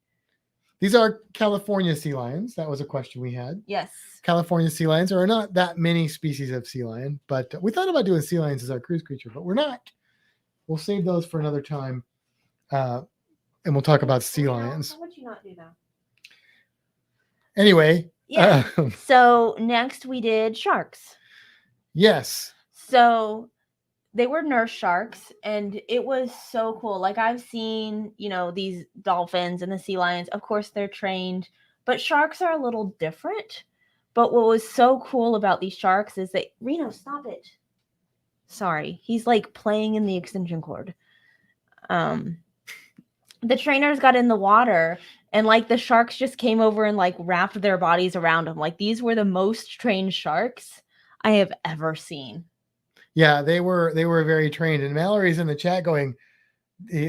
These are California sea lions. That was a question we had. Yes. California sea lions are not that many species of sea lion, but we thought about doing sea lions as our cruise creature, but we're not. We'll save those for another time. And we'll talk about sea lions. How would you not do that? Anyway. Yeah. So next we did sharks. Yes. So they were nurse sharks and it was so cool. Like I've seen, these dolphins and the sea lions. Of course, they're trained, but sharks are a little different. But what was so cool about these sharks is that Reno, stop it. Sorry, he's like playing in the extension cord. The trainers got in the water and like the sharks just came over and like wrapped their bodies around them. Like these were the most trained sharks I have ever seen. Yeah, they were very trained. And Mallory's in the chat going,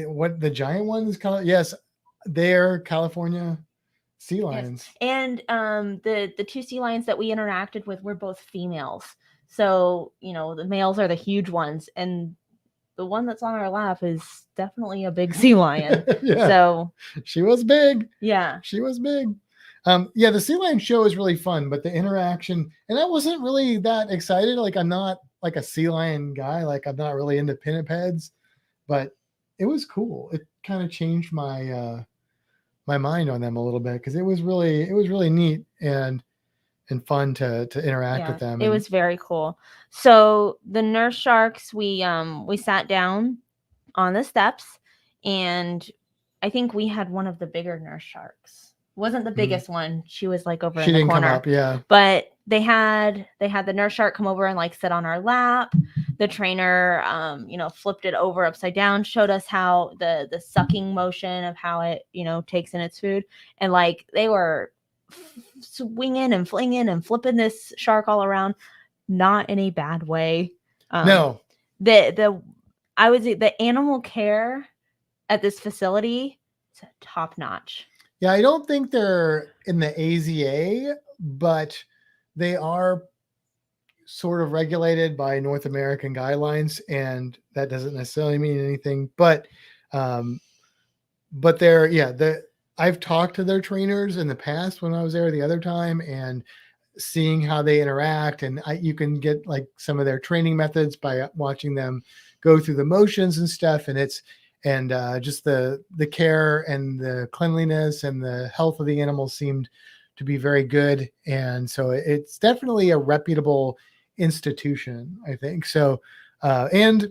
what, the giant ones? Yes, they're California sea lions. Yes. And the 2 sea lions that we interacted with were both females. So, the males are the huge ones. And the one that's on our lap is definitely a big sea lion. Yeah. So she was big. Yeah. She was big. Yeah, the sea lion show is really fun, but the interaction, and I wasn't really that excited. Like I'm not like a sea lion guy. Like I'm not really into pinnipeds, but it was cool. It kind of changed my my mind on them a little bit because it was really neat and fun to interact with them. It was very cool. So the nurse sharks, we sat down on the steps, and I think we had one of the bigger nurse sharks. Wasn't the biggest one. She was like over in the corner. Come up, yeah. But they had the nurse shark come over and like sit on our lap. The trainer flipped it over upside down, showed us how the sucking motion of how it, takes in its food. And like they were swinging and flinging and flipping this shark all around, not in a bad way. No. The animal care at this facility is top notch. Yeah, I don't think they're in the AZA, but they are sort of regulated by North American guidelines, and that doesn't necessarily mean anything. But I've talked to their trainers in the past when I was there the other time, and seeing how they interact, and you can get like some of their training methods by watching them go through the motions and stuff, and just the care and the cleanliness and the health of the animals seemed to be very good. And so it's definitely a reputable institution, I think. So, and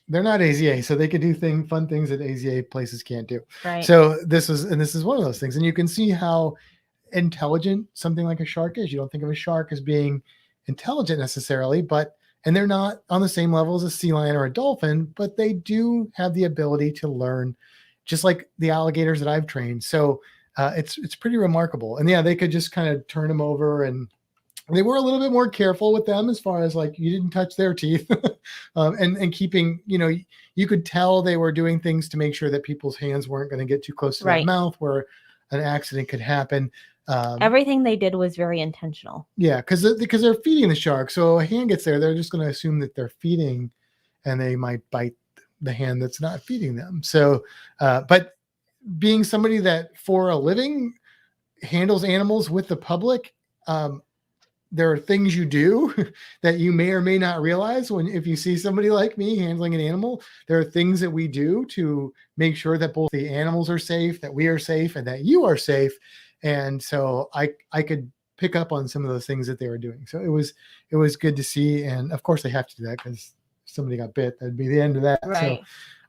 they're not AZA, so they could do fun things that AZA places can't do. Right. So this is one of those things. And you can see how intelligent something like a shark is. You don't think of a shark as being intelligent necessarily, and they're not on the same level as a sea lion or a dolphin, but they do have the ability to learn, just like the alligators that I've trained. So it's pretty remarkable. And yeah, they could just kind of turn them over, and they were a little bit more careful with them as far as like you didn't touch their teeth, and keeping, you could tell they were doing things to make sure that people's hands weren't going to get too close to their mouth where an accident could happen. Everything they did was very intentional. Yeah, because they're feeding the shark. So a hand gets there, they're just going to assume that they're feeding, and they might bite the hand that's not feeding them. So, but being somebody that for a living handles animals with the public, there are things you do that you may or may not realize if you see somebody like me handling an animal. There are things that we do to make sure that both the animals are safe, that we are safe, and that you are safe. And so I could pick up on some of those things that they were doing. So it was good to see. And of course they have to do that because if somebody got bit, that'd be the end of that. Right.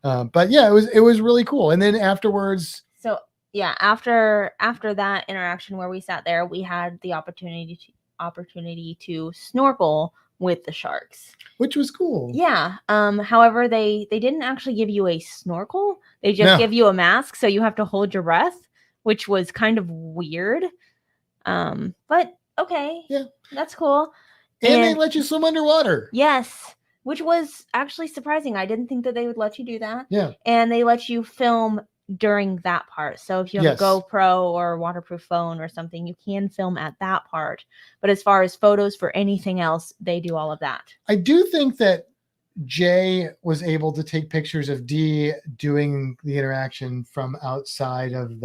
So, but yeah, it was really cool. And then afterwards. So yeah, after that interaction where we sat there, we had the opportunity to snorkel with the sharks, which was cool. Yeah. However, they didn't actually give you a snorkel. They just give you a mask, so you have to hold your breath, which was kind of weird. But okay. Yeah. That's cool. And they let you swim underwater. Yes. Which was actually surprising. I didn't think that they would let you do that. Yeah. And they let you film during that part. So if you have a GoPro or waterproof phone or something, you can film at that part. But as far as photos for anything else, they do all of that. I do think that Jay was able to take pictures of Dee doing the interaction from outside of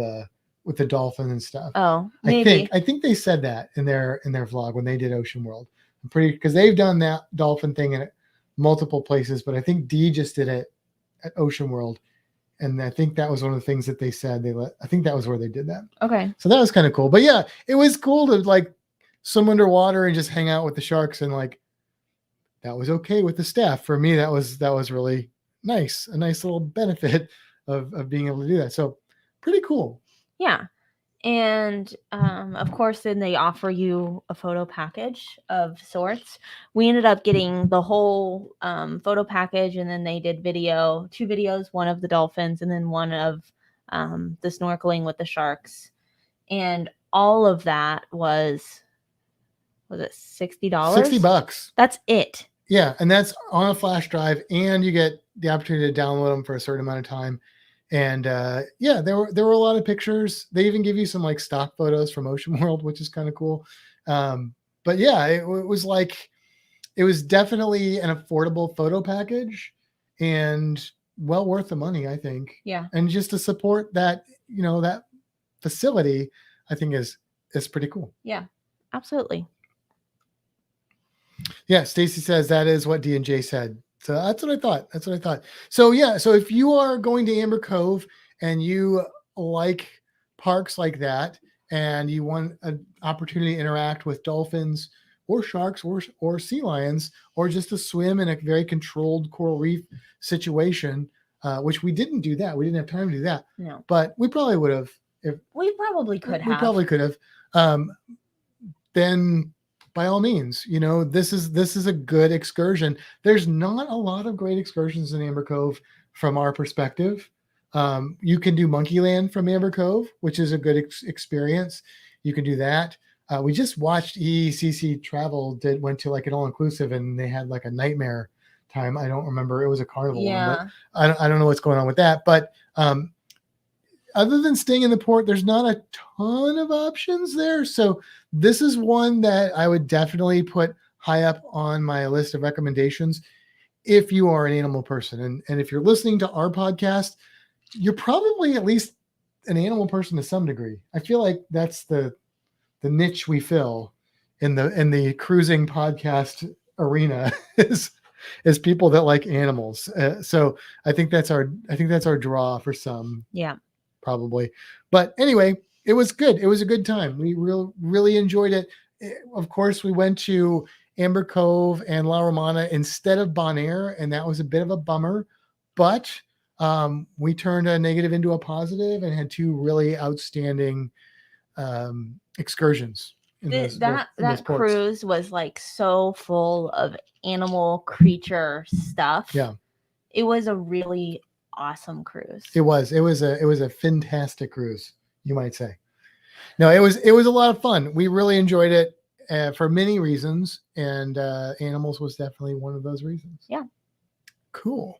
with the dolphin and stuff. Oh, maybe. I think they said that in their vlog when they did Ocean World. I'm pretty, because they've done that dolphin thing in multiple places, but I think Dee just did it at Ocean World. And I think that was one of the things that they said I think that was where they did that. Okay. So that was kind of cool. But yeah, it was cool to like swim underwater and just hang out with the sharks, and like that was okay with the staff. For me, that was really nice. A nice little benefit of being able to do that. So pretty cool. Yeah. And of course, then they offer you a photo package of sorts. We ended up getting the whole photo package, and then they did two videos, one of the dolphins and then one of the snorkeling with the sharks. And all of that was it $60? $60. That's it. Yeah. And that's on a flash drive, and you get the opportunity to download them for a certain amount of time. And yeah, there were a lot of pictures. They even give you some like stock photos from Ocean World, which is kind of cool. But yeah, it was definitely an affordable photo package and well worth the money, I think. Yeah. And just to support that, that facility, I think is pretty cool. Yeah, absolutely. Yeah, Stacy says that is what D&J said. So that's what I thought. So yeah, so if you are going to Amber Cove and you like parks like that, and you want an opportunity to interact with dolphins or sharks or sea lions, or just to swim in a very controlled coral reef situation, which we didn't do that. We didn't have time to do that. No. But we probably would have. We probably could have. We probably could have. Then by all means, this is a good excursion. There's not a lot of great excursions in Amber Cove from our perspective. You can do Monkeyland from Amber Cove, which is a good experience. You can do that. We just watched ECC Travel went to like an all-inclusive, and they had like a nightmare time. I don't remember. It was a carnival one, but I don't know what's going on with that. But other than staying in the port, there's not a ton of options there. So this is one that I would definitely put high up on my list of recommendations if you are an animal person. And if you're listening to our podcast, you're probably at least an animal person to some degree. I feel like that's the niche we fill in the cruising podcast arena is people that like animals. So I think that's our draw for some. Yeah. Probably. But anyway, it was good. It was a good time. We really enjoyed it. Of course, we went to Amber Cove and La Romana instead of Bonaire, and that was a bit of a bummer. But we turned a negative into a positive and had two really outstanding excursions. That cruise was like so full of animal creature stuff. Yeah. It was a really awesome cruise. It was a fantastic cruise, you might say. No, it was a lot of fun. We really enjoyed it for many reasons, and animals was definitely one of those reasons. Yeah. Cool.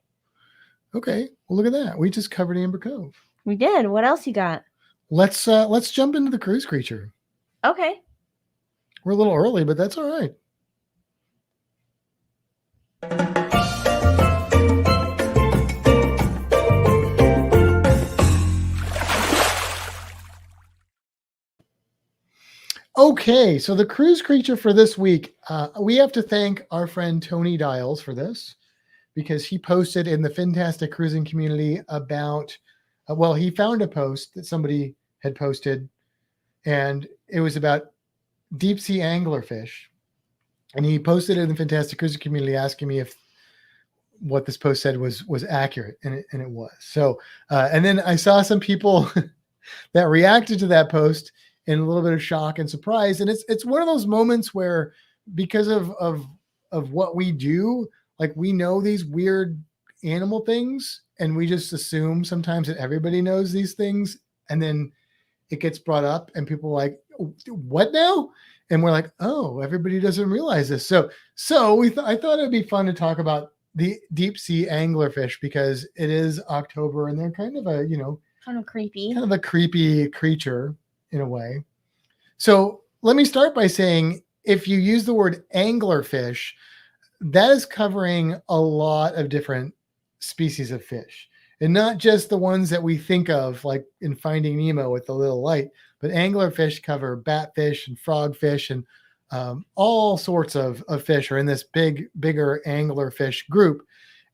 Okay. Well, look at that. We just covered Amber Cove. We did. What else you got? Let's jump into the cruise creature. Okay. We're a little early, but that's all right. Okay, so the cruise creature for this week, we have to thank our friend Tony Dials for this, because he posted in the Fintastic cruising community about, he found a post that somebody had posted and it was about deep sea anglerfish. And he posted it in the Fintastic Cruiser community asking me if what this post said was accurate, and it was. So, and then I saw some people that reacted to that post in a little bit of shock and surprise. And it's one of those moments where, because of what we do, like, we know these weird animal things, and we just assume sometimes that everybody knows these things, and then it gets brought up and people are like, what now? And we're like, oh, everybody doesn't realize this. So I thought it'd be fun to talk about the deep sea anglerfish, because it is October and they're kind of a, kind of creepy creature in a way. So let me start by saying, if you use the word anglerfish, that is covering a lot of different species of fish, and not just the ones that we think of, like in Finding Nemo with the little light, but anglerfish cover batfish and frogfish, and all sorts of fish are in this bigger anglerfish group.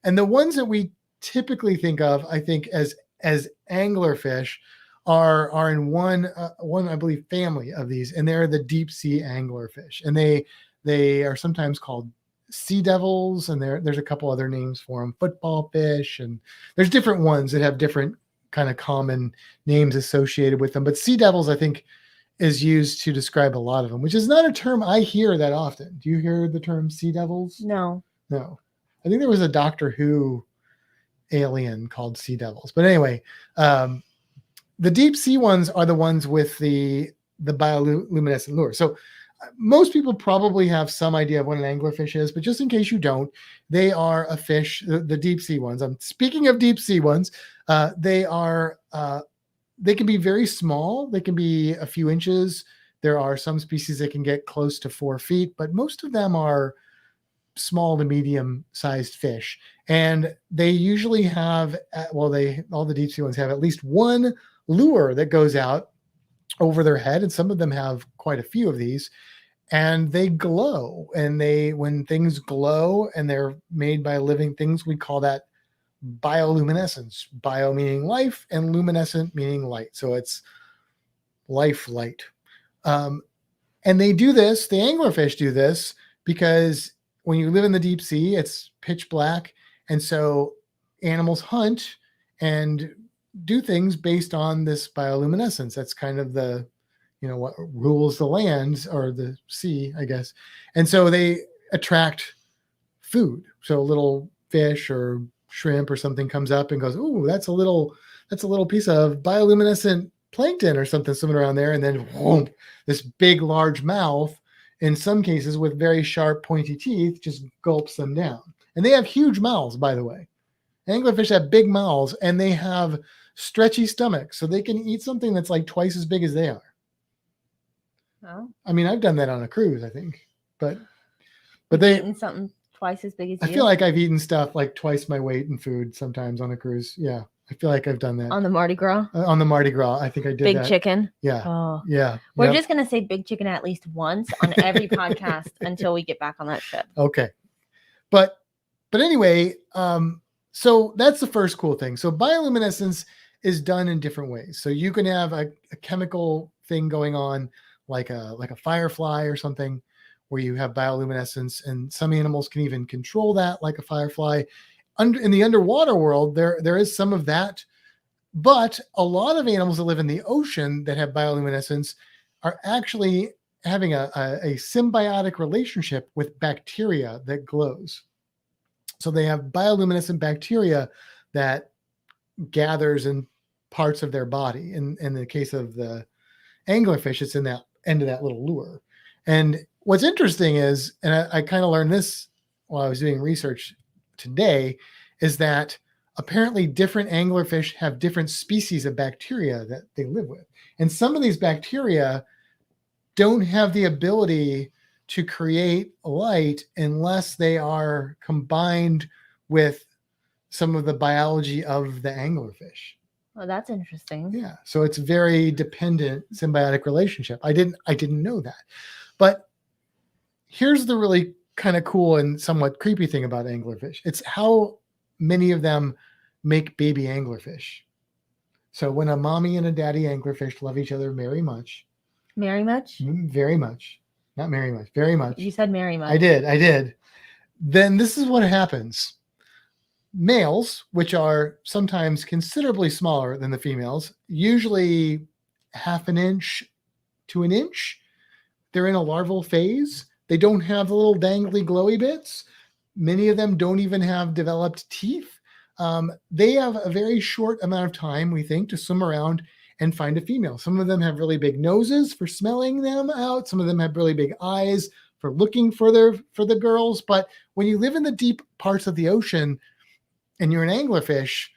And the ones that we typically think of, I think, as anglerfish are in one, I believe, family of these, and they're the deep sea anglerfish. And they are sometimes called sea devils, and there's a couple other names for them, football fish, and there's different ones that have different kind of common names associated with them. But sea devils, I think, is used to describe a lot of them, which is not a term I hear that often. Do you hear the term sea devils? No. I think there was a Doctor Who alien called sea devils. But anyway, the deep sea ones are the ones with the bioluminescent lure. So most people probably have some idea of what an anglerfish is, but just in case you don't, they are a fish, the deep sea ones. I'm speaking of deep sea ones. They can be very small. They can be a few inches. There are some species that can get close to 4 feet, but most of them are small to medium sized fish. And they usually have, all the deep sea ones have at least one lure that goes out over their head. And some of them have quite a few of these, and they glow. And when things glow and they're made by living things, we call that bioluminescence. Bio meaning life, and luminescent meaning light. So it's life light. And they do this, the anglerfish do this, because when you live in the deep sea, it's pitch black. And so animals hunt and do things based on this bioluminescence. That's kind of the, what rules the land, or the sea, I guess. And so they attract food. So a little fish or shrimp or something comes up and goes, "Ooh, that's a little piece of bioluminescent plankton or something swimming around there." And then whoom, this big, large mouth, in some cases with very sharp, pointy teeth, just gulps them down. And they have huge mouths, by the way. Anglerfish have big mouths, and they have stretchy stomachs, so they can eat something that's like twice as big as they are. Oh. I mean, I've done that on a cruise, I think, but You've eaten something twice as big as you? I feel like I've eaten stuff like twice my weight in food sometimes on a cruise. Yeah, I feel like I've done that. On the Mardi Gras? On the Mardi Gras, I think I did big that. Chicken? Yeah. Oh. Yeah. We're just going to say big chicken at least once on every podcast until we get back on that ship. Okay. But anyway, so that's the first cool thing. So bioluminescence is done in different ways. So you can have a chemical thing going on, like a firefly or something, where you have bioluminescence, and some animals can even control that, like a firefly. In the underwater world, there is some of that, but a lot of animals that live in the ocean that have bioluminescence are actually having a symbiotic relationship with bacteria that glows. So they have bioluminescent bacteria that gathers in parts of their body. In the case of the anglerfish, it's in that end of that little lure. And what's interesting is, and I kind of learned this while I was doing research today, is that apparently different anglerfish have different species of bacteria that they live with. And some of these bacteria don't have the ability to create light unless they are combined with some of the biology of the anglerfish. Oh, that's interesting. Yeah. So it's very dependent symbiotic relationship. I didn't know that. But here's the really kind of cool and somewhat creepy thing about anglerfish. It's how many of them make baby anglerfish. So when a mommy and a daddy anglerfish love each other very much, Very much? Very much. Not very much. Very much. You said very much. I did. Then this is what happens. Males, which are sometimes considerably smaller than the females, usually half an inch to an inch, they're in a larval phase. They don't have the little dangly glowy bits. Many of them don't even have developed teeth. They have a very short amount of time, we think, to swim around and find a female. Some of them have really big noses for smelling them out. Some of them have really big eyes for looking for the girls. But when you live in the deep parts of the ocean and you're an anglerfish,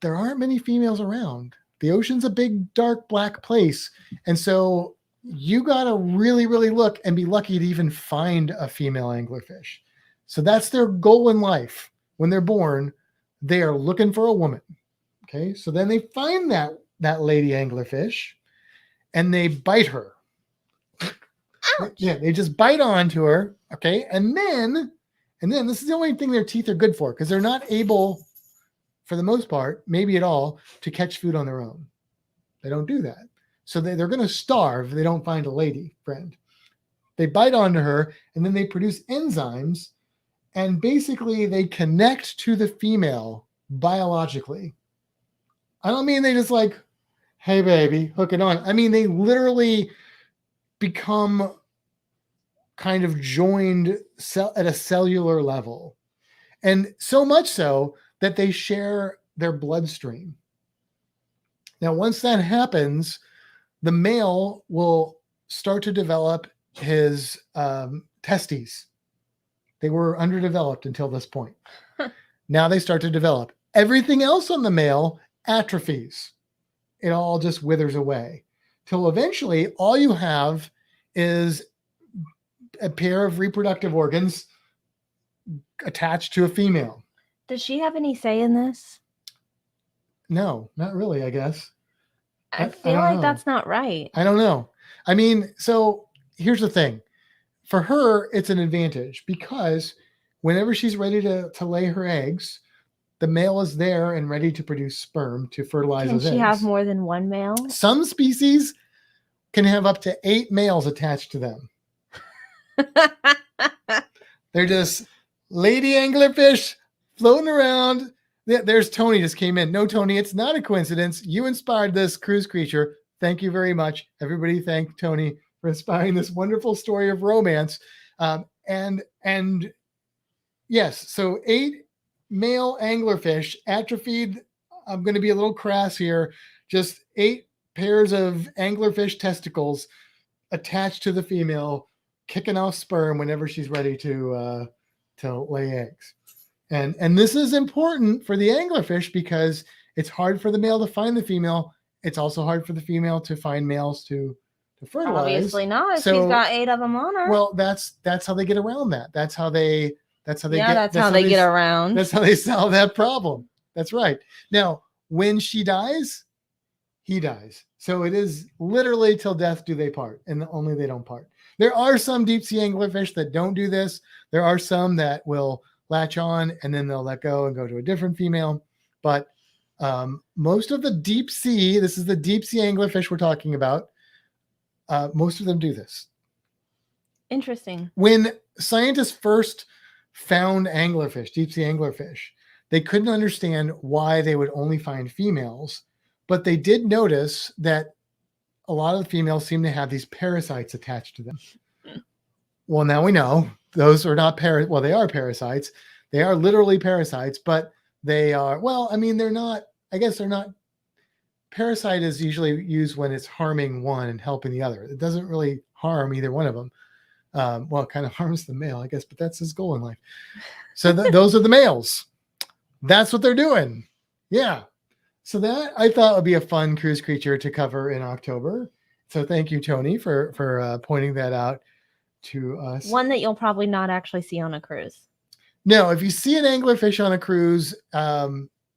there aren't many females around. The ocean's a big, dark, black place. And so you got to really, really look and be lucky to even find a female anglerfish. So that's their goal in life. When they're born, they are looking for a woman. Okay. So then they find that lady anglerfish and they bite her. Ouch. Yeah. They just bite onto her. Okay. And then this is the only thing their teeth are good for, because they're not able, for the most part, maybe at all, to catch food on their own. They don't do that. So they're going to starve if they don't find a lady friend. They bite onto her and then they produce enzymes, and basically they connect to the female biologically. I don't mean they just like, hey baby, hook it on. I mean, they literally become kind of joined at a cellular level. And so much so that they share their bloodstream. Now, once that happens, the male will start to develop his testes. They were underdeveloped until this point. Now they start to develop. Everything else on the male atrophies. It all just withers away till eventually all you have is a pair of reproductive organs attached to a female. Does she have any say in this? No, not really, I guess. I feel like that's not right. I don't know. I mean, so here's the thing. For her, it's an advantage because whenever she's ready to lay her eggs, the male is there and ready to produce sperm to fertilize those eggs. Can she have more than one male? Some species can have up to 8 males attached to them. They're just lady anglerfish floating around. There's Tony just came in. No, Tony, it's not a coincidence. You inspired this cruise creature. Thank you very much. Everybody thank Tony for inspiring this wonderful story of romance. And yes, so 8 male anglerfish atrophied. I'm going to be a little crass here. Just 8 pairs of anglerfish testicles attached to the female, kicking off sperm whenever she's ready to lay eggs. And this is important for the anglerfish because it's hard for the male to find the female. It's also hard for the female to find males to fertilize. Obviously not. She's got 8 of them on her. Well, that's how they get around that. That's how they get around. That's how they solve that problem. That's right. Now, when she dies, he dies. So it is literally till death do they part, and only they don't part. There are some deep sea anglerfish that don't do this. There are some that will latch on and then they'll let go and go to a different female. But most of the deep sea, this is the deep sea anglerfish we're talking about. Most of them do this. Interesting. When scientists first found anglerfish, deep sea anglerfish, they couldn't understand why they would only find females, but they did notice that a lot of the females seem to have these parasites attached to them. Well, now we know those are not well, they are parasites. They are literally parasites, but they are, well, I mean, they're not, I guess they're not. Parasite is usually used when it's harming one and helping the other. It doesn't really harm either one of them. Well, it kind of harms the male, I guess, but that's his goal in life. So those are the males. That's what they're doing. Yeah. So that I thought would be a fun cruise creature to cover in October. So thank you, Tony, for pointing that out to us. One that you'll probably not actually see on a cruise. No, if you see an anglerfish on a cruise,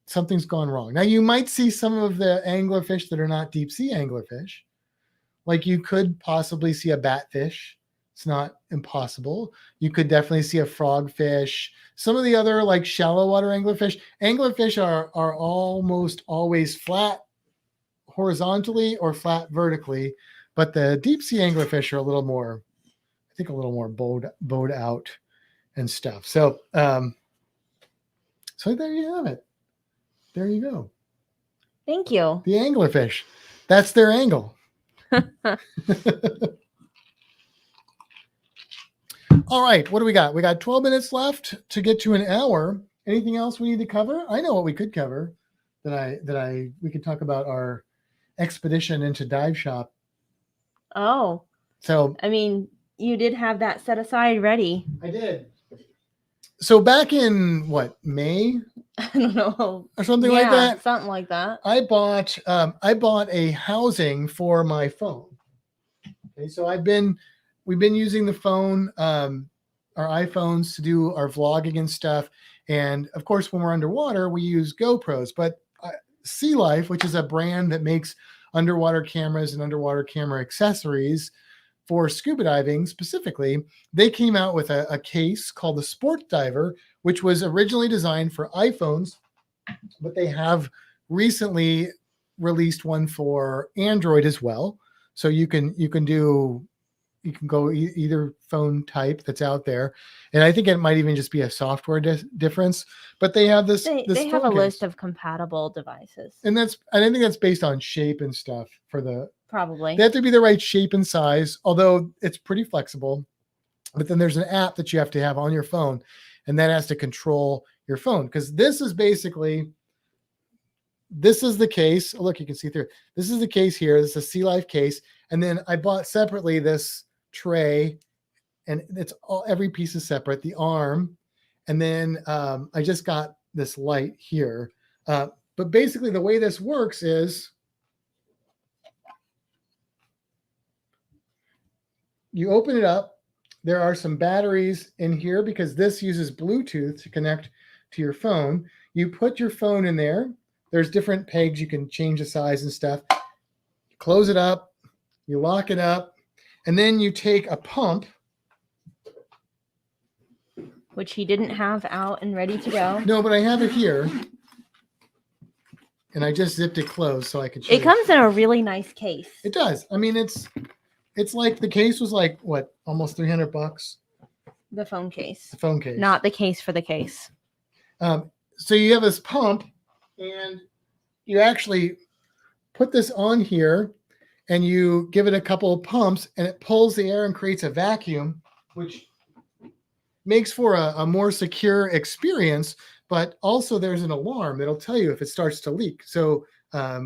something's gone wrong. Now, you might see some of the anglerfish that are not deep sea anglerfish. Like you could possibly see a batfish. It's not impossible. You could definitely see a frogfish. Some of the other like shallow water anglerfish. Anglerfish are almost always flat horizontally or flat vertically, but the deep sea anglerfish are a little more bowed out and stuff. So, so there you have it. There you go. Thank you. The anglerfish. That's their angle. All right. What do we got? We got 12 minutes left to get to an hour. Anything else we need to cover? I know what we could cover. We could talk about our expedition into Dive Shop. Oh. So, I mean, you did have that set aside ready. I did. So back in May? I don't know. Or something like that. Something like that. I bought a housing for my phone. Okay, so we've been using the phone, our iPhones to do our vlogging and stuff. And of course, when we're underwater, we use GoPros, but Sea Life, which is a brand that makes underwater cameras and underwater camera accessories for scuba diving specifically, they came out with a case called the Sport Diver, which was originally designed for iPhones, but they have recently released one for Android as well. So you can go either phone type that's out there, and I think it might even just be a software difference. But they have this. They have a list of compatible devices, and I think that's based on shape and stuff for the. Probably. They have to be the right shape and size, although it's pretty flexible. But then there's an app that you have to have on your phone, and that has to control your phone. Because this is the case. Oh, look, you can see through. This is the case here. This is a Sea Life case. And then I bought separately this tray, and it's every piece is separate, the arm. And then I just got this light here. But basically the way this works is you open it up. There are some batteries in here because this uses Bluetooth to connect to your phone. You put your phone in there. There's different pegs. You can change the size and stuff. You close it up. You lock it up. And then you take a pump. Which he didn't have out and ready to go. No, but I have it here. And I just zipped it closed so I could show It comes in a really nice case. It does. I mean, it's like the case was like what, almost $300. The phone case. The phone case. Not the case for the case. So you have this pump, and you actually put this on here, and you give it a couple of pumps, and it pulls the air and creates a vacuum, which makes for a more secure experience. But also there's an alarm that'll tell you if it starts to leak. So, I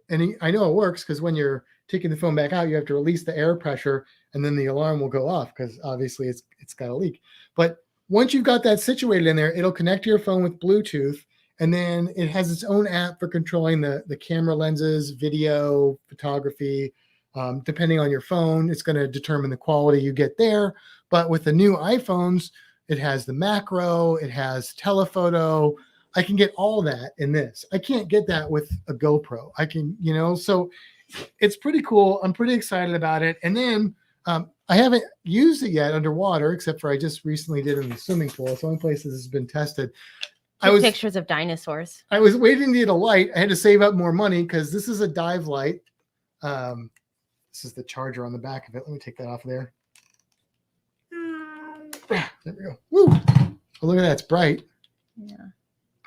know it works because when you're taking the phone back out, you have to release the air pressure, and then the alarm will go off because obviously it's got a leak. But once you've got that situated in there, it'll connect to your phone with Bluetooth, and then it has its own app for controlling the camera lenses, video, photography. Depending on your phone, it's going to determine the quality you get there. But with the new iPhones, it has the macro, it has telephoto. I can get all that in this. I can't get that with a GoPro. I can, so it's pretty cool. I'm pretty excited about it. And then I haven't used it yet underwater, except for I just recently did in the swimming pool. It's the only place this has been tested. Pictures of dinosaurs. I was waiting to get a light. I had to save up more money because this is a dive light. This is the charger on the back of it. Let me take that off of there. There we go. Woo! Oh, look at that. It's bright. Yeah.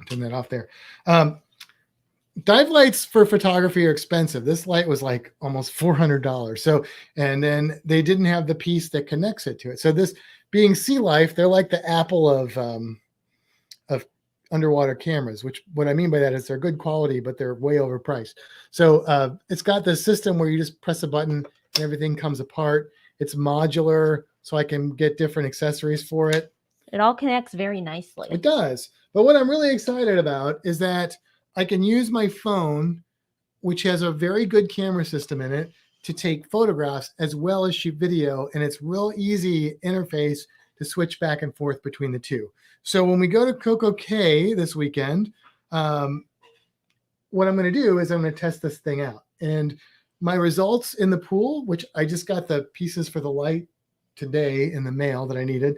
Turn that off there. Dive lights for photography are expensive. This light was like almost $400. So, and then they didn't have the piece that connects it to it. So this being Sea Life, they're like the Apple of underwater cameras, which what I mean by that is they're good quality, but they're way overpriced. So it's got this system where you just press a button and everything comes apart. It's modular, so I can get different accessories for it. It all connects very nicely. It does. But what I'm really excited about is that I can use my phone, which has a very good camera system in it, to take photographs as well as shoot video. And it's real easy interface to switch back and forth between the two. So when we go to Coco Cay this weekend, what I'm going to do is I'm going to test this thing out. And my results in the pool, which I just got the pieces for the light today in the mail that I needed.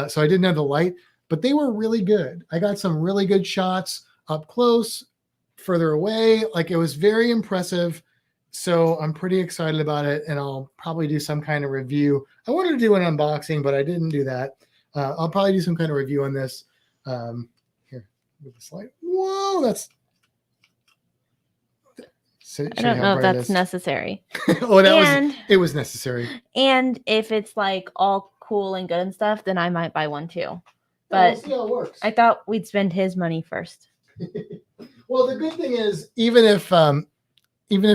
So I didn't have the light, but they were really good. I got some really good shots up close, further away. Like, it was very impressive. So I'm pretty excited about it, and I'll probably do some kind of review. I wanted to do an unboxing, but I didn't do that. I'll probably do some kind of review on this. Here, move the slide. Whoa, that's. I don't know if that's necessary. Oh, it was necessary. And if it's like all cool and good and stuff, then I might buy one too. But we'll see how it works. I thought we'd spend his money first. Well, the good thing is, even if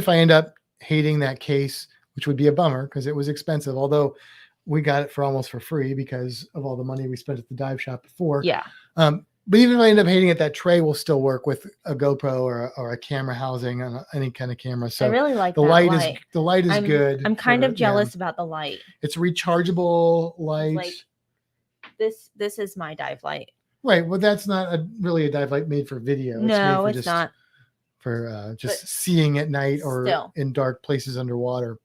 I end up hating that case, which would be a bummer because it was expensive, although we got it for almost for free because of all the money we spent at the dive shop before. Yeah. But even if I end up hating it, that tray will still work with a GoPro or a camera housing on any kind of camera. So I really like the that light. The light is good. I'm kind of jealous about the light. It's a rechargeable light. Like this is my dive light. Right. Well, that's not really a dive light made for video. No, it's not. For just seeing at night or in dark places underwater.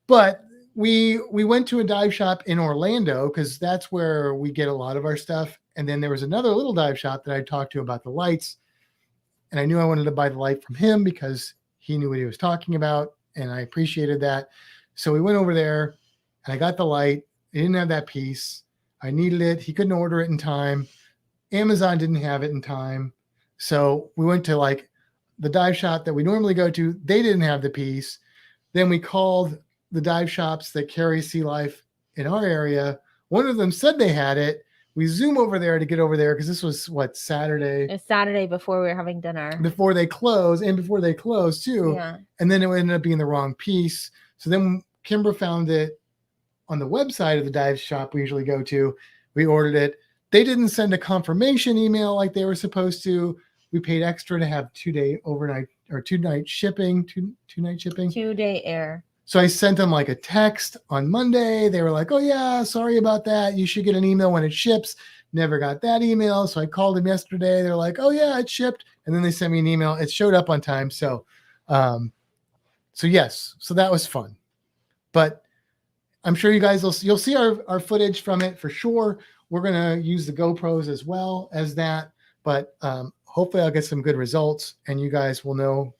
But we went to a dive shop in Orlando because that's where we get a lot of our stuff. And then there was another little dive shop that I talked to about the lights. And I knew I wanted to buy the light from him because he knew what he was talking about. And I appreciated that. So we went over there and I got the light. He didn't have that piece. I needed it. He couldn't order it in time. Amazon didn't have it in time. So we went to like the dive shop that we normally go to. They didn't have the piece. Then we called the dive shops that carry Sea Life in our area. One of them said they had it. We zoom over there to get over there because this was Saturday. It's Saturday before we were having dinner. Before they close, and before they close too. Yeah. And then it ended up being the wrong piece. So then Kimbra found it on the website of the dive shop we usually go to. We ordered it. They didn't send a confirmation email like they were supposed to. We paid extra to have 2-day overnight or 2-night shipping, two-night shipping. 2-day air. So I sent them like a text on Monday. They were like, oh yeah, sorry about that. You should get an email when it ships. Never got that email. So I called them yesterday. They're like, oh yeah, it shipped. And then they sent me an email. It showed up on time. So yes, so that was fun. But I'm sure you guys you'll see our footage from it for sure. We're going to use the GoPros as well as that, but hopefully I'll get some good results and you guys will know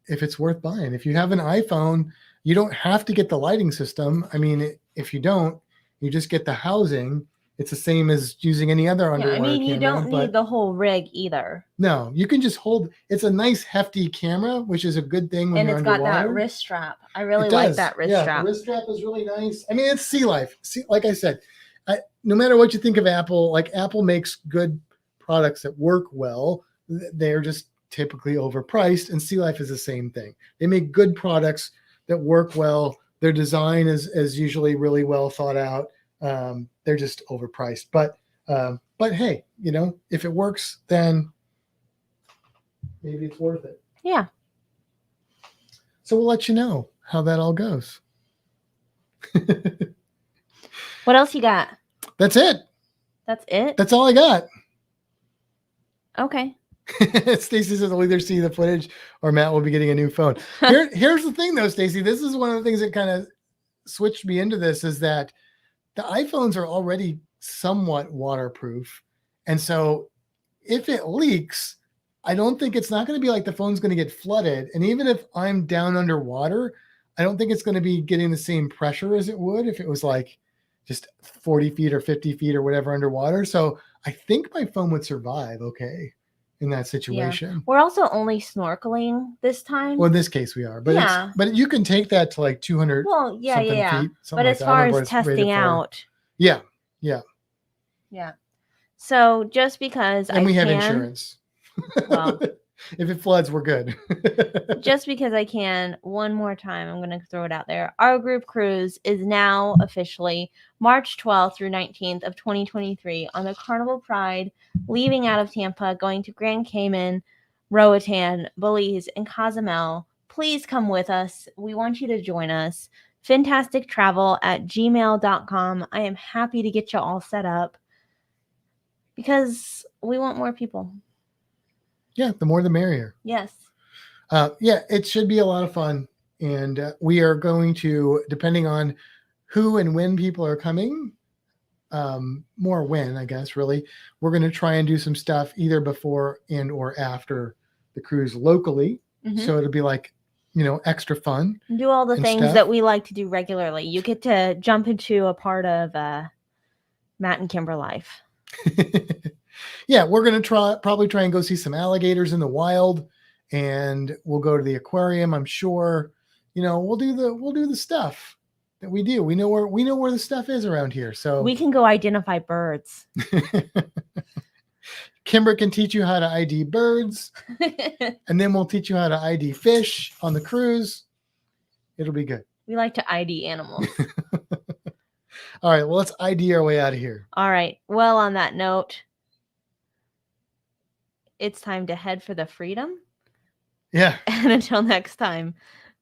if it's worth buying. If you have an iPhone, you don't have to get the lighting system. I mean, if you don't, you just get the housing. It's the same as using any other underwater camera. You don't need the whole rig either. No, you can just hold. It's a nice hefty camera, which is a good thing when you're underwater. And it's got that wrist strap. I really like that wrist strap. The wrist strap is really nice. I mean, it's Sea Life. Like I said, no matter what you think of Apple, like Apple makes good products that work well. They're just typically overpriced, and Sea Life is the same thing. They make good products that work well. Their design is usually really well thought out. They're just overpriced, but hey, if it works, then maybe it's worth it. Yeah. So we'll let you know how that all goes. What else you got? That's it. That's it? That's all I got. Okay. Stacy says we'll either see the footage or Matt will be getting a new phone. Here's the thing though, Stacy. This is one of the things that kind of switched me into this is that the iPhones are already somewhat waterproof. And so if it leaks, I don't think it's not going to be like the phone's going to get flooded. And even if I'm down underwater, I don't think it's going to be getting the same pressure as it would if it was like just 40 feet or 50 feet or whatever underwater. So I think my phone would survive okay in that situation. Yeah. We're also only snorkeling this time. Well, in this case we are, but but you can take that to like 200 feet. But as far as testing out. Yeah. So just because we have insurance. Well, if it floods, we're good. Just because I can, one more time, I'm going to throw it out there. Our group cruise is now officially March 12th through 19th of 2023 on the Carnival Pride, leaving out of Tampa, going to Grand Cayman, Roatan, Belize, and Cozumel. Please come with us. We want you to join us. fintastictravel@gmail.com. I am happy to get you all set up because we want more people. Yeah, the more the merrier. Yes. It should be a lot of fun. And we are going to, depending on who and when people are coming, more when, I guess, really, we're going to try and do some stuff either before and or after the cruise locally So it'll be like, extra fun. Do all the and things stuff. that we like to do regularly. You get to jump into a part of Matt and Kimbra life. Yeah, we're going to probably try and go see some alligators in the wild, and we'll go to the aquarium, I'm sure. We'll do the stuff that we do. We know where the stuff is around here. So we can go identify birds. Kimbra can teach you how to ID birds, and then we'll teach you how to ID fish on the cruise. It'll be good. We like to ID animals. All right, well, let's ID our way out of here. All right. Well, on that note, it's time to head for the freedom. Yeah. And until next time,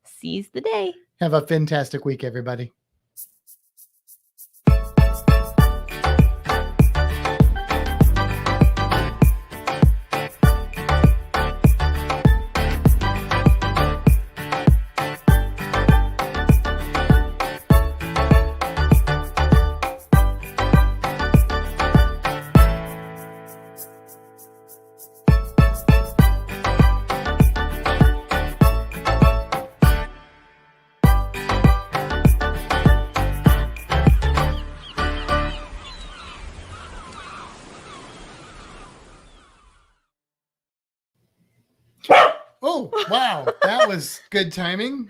seize the day. Have a fantastic week, everybody. Oh, wow. That was good timing.